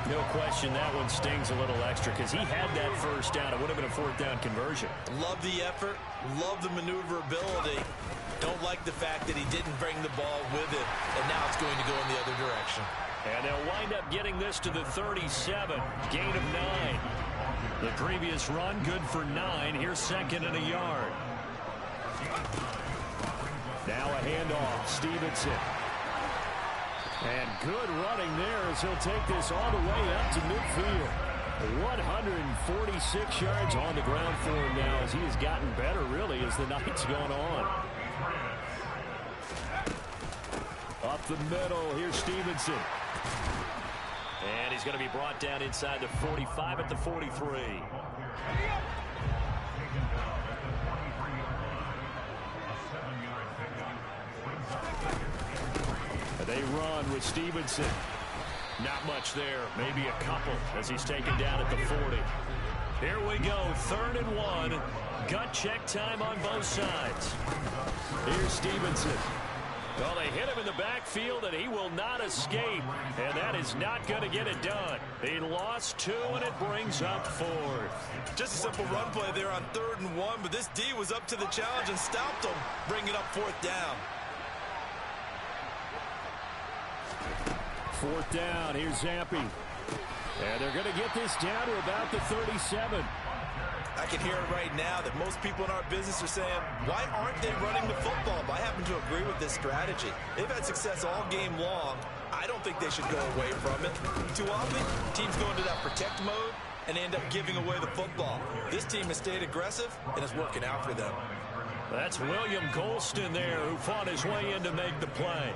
No question that one stings a little extra because he had that first down. It would have been a 4th down conversion. Love the effort. Love the maneuverability. Don't like the fact that he didn't bring the ball with him, and now it's going to go in the other direction. And they'll wind up getting this to the 37. Gain of 9. The previous run, good for 9. Here's 2nd and a yard. Now a handoff, Stevenson. And good running there as he'll take this all the way up to midfield. 146 yards on the ground for him now as he has gotten better, really, as the night's gone on. Up the middle, here's Stevenson. And he's going to be brought down inside the 45 at the 43. They run with Stevenson. Not much there. Maybe a couple as he's taken down at the 40. Here we go. 3rd and 1. Gut check time on both sides. Here's Stevenson. Well, they hit him in the backfield, and he will not escape. And that is not going to get it done. He lost 2, and it brings up 4th. Just a simple run play there on 3rd and 1, but this D was up to the challenge and stopped him, bringing up 4th down. 4th down, here's Zampi. And they're going to get this down to about the 37. I can hear it right now that most people in our business are saying, why aren't they running the football? But I happen to agree with this strategy. They've had success all game long. I don't think they should go away from it. Too often, teams go into that protect mode and end up giving away the football. This team has stayed aggressive, and it's working out for them. That's William Golston there, who fought his way in to make the play.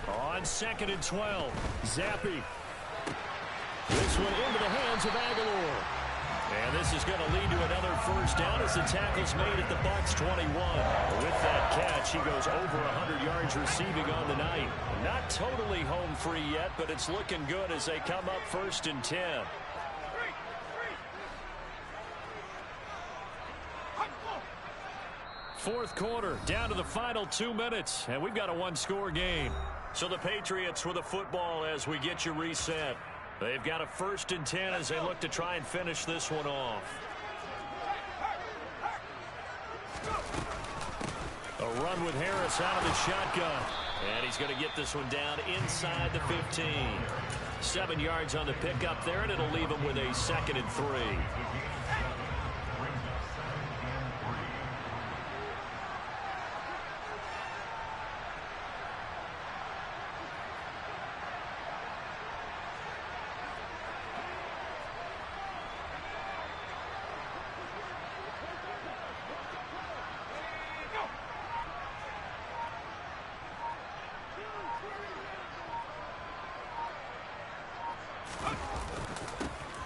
On 2nd and 12, Zampi. This one into the hands of Aguilar. And this is going to lead to another 1st down as the tackle's made at the Bucs 21. With that catch, he goes over 100 yards receiving on the night. Not totally home free yet, but it's looking good as they come up 1st and 10. Fourth quarter, down to the final 2 minutes, and we've got a 1-score game. So the Patriots with a football as we get you reset. They've got a 1st and 10 as they look to try and finish this one off. A run with Harris out of the shotgun. And he's going to get this one down inside the 15. 7 yards on the pickup there, and it'll leave him with a 2nd and 3.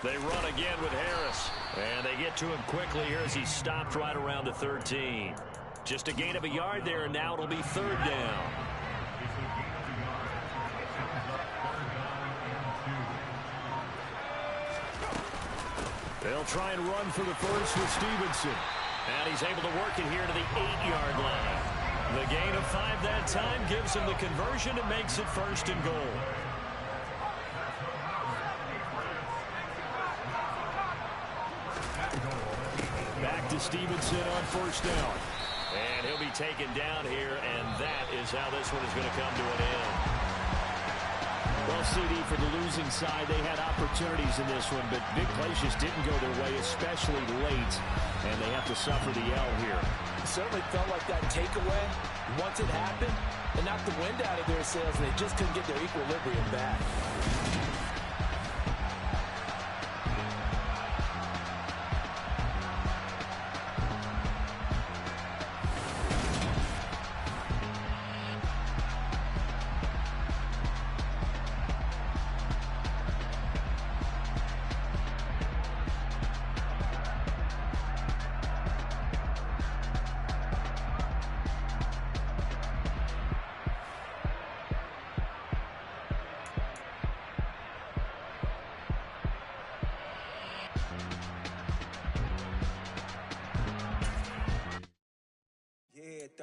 They run again with Harris. And they get to him quickly here as he stopped right around the 13. Just a gain of a yard there, and now it'll be 3rd down. They'll try and run for the first with Stevenson. And he's able to work it here to the 8-yard line. The gain of 5 that time gives him the conversion and makes it 1st and goal. Back to Stevenson on 1st down. And he'll be taken down here, and that is how this one is going to come to an end. Well, Well, CD, for the losing side, they had opportunities in this one, but big plays just didn't go their way, especially late, and they have to suffer the L here. It certainly felt like that takeaway, once it happened, it knocked the wind out of their sails, and they just couldn't get their equilibrium back.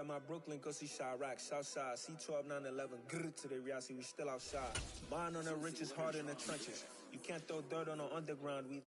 My Brooklyn, go see Chirac, Southside, C12, 911, grrr to the Riasi, we still outside. Mine on the riches, hard in the trenches. You can't throw dirt on the underground, we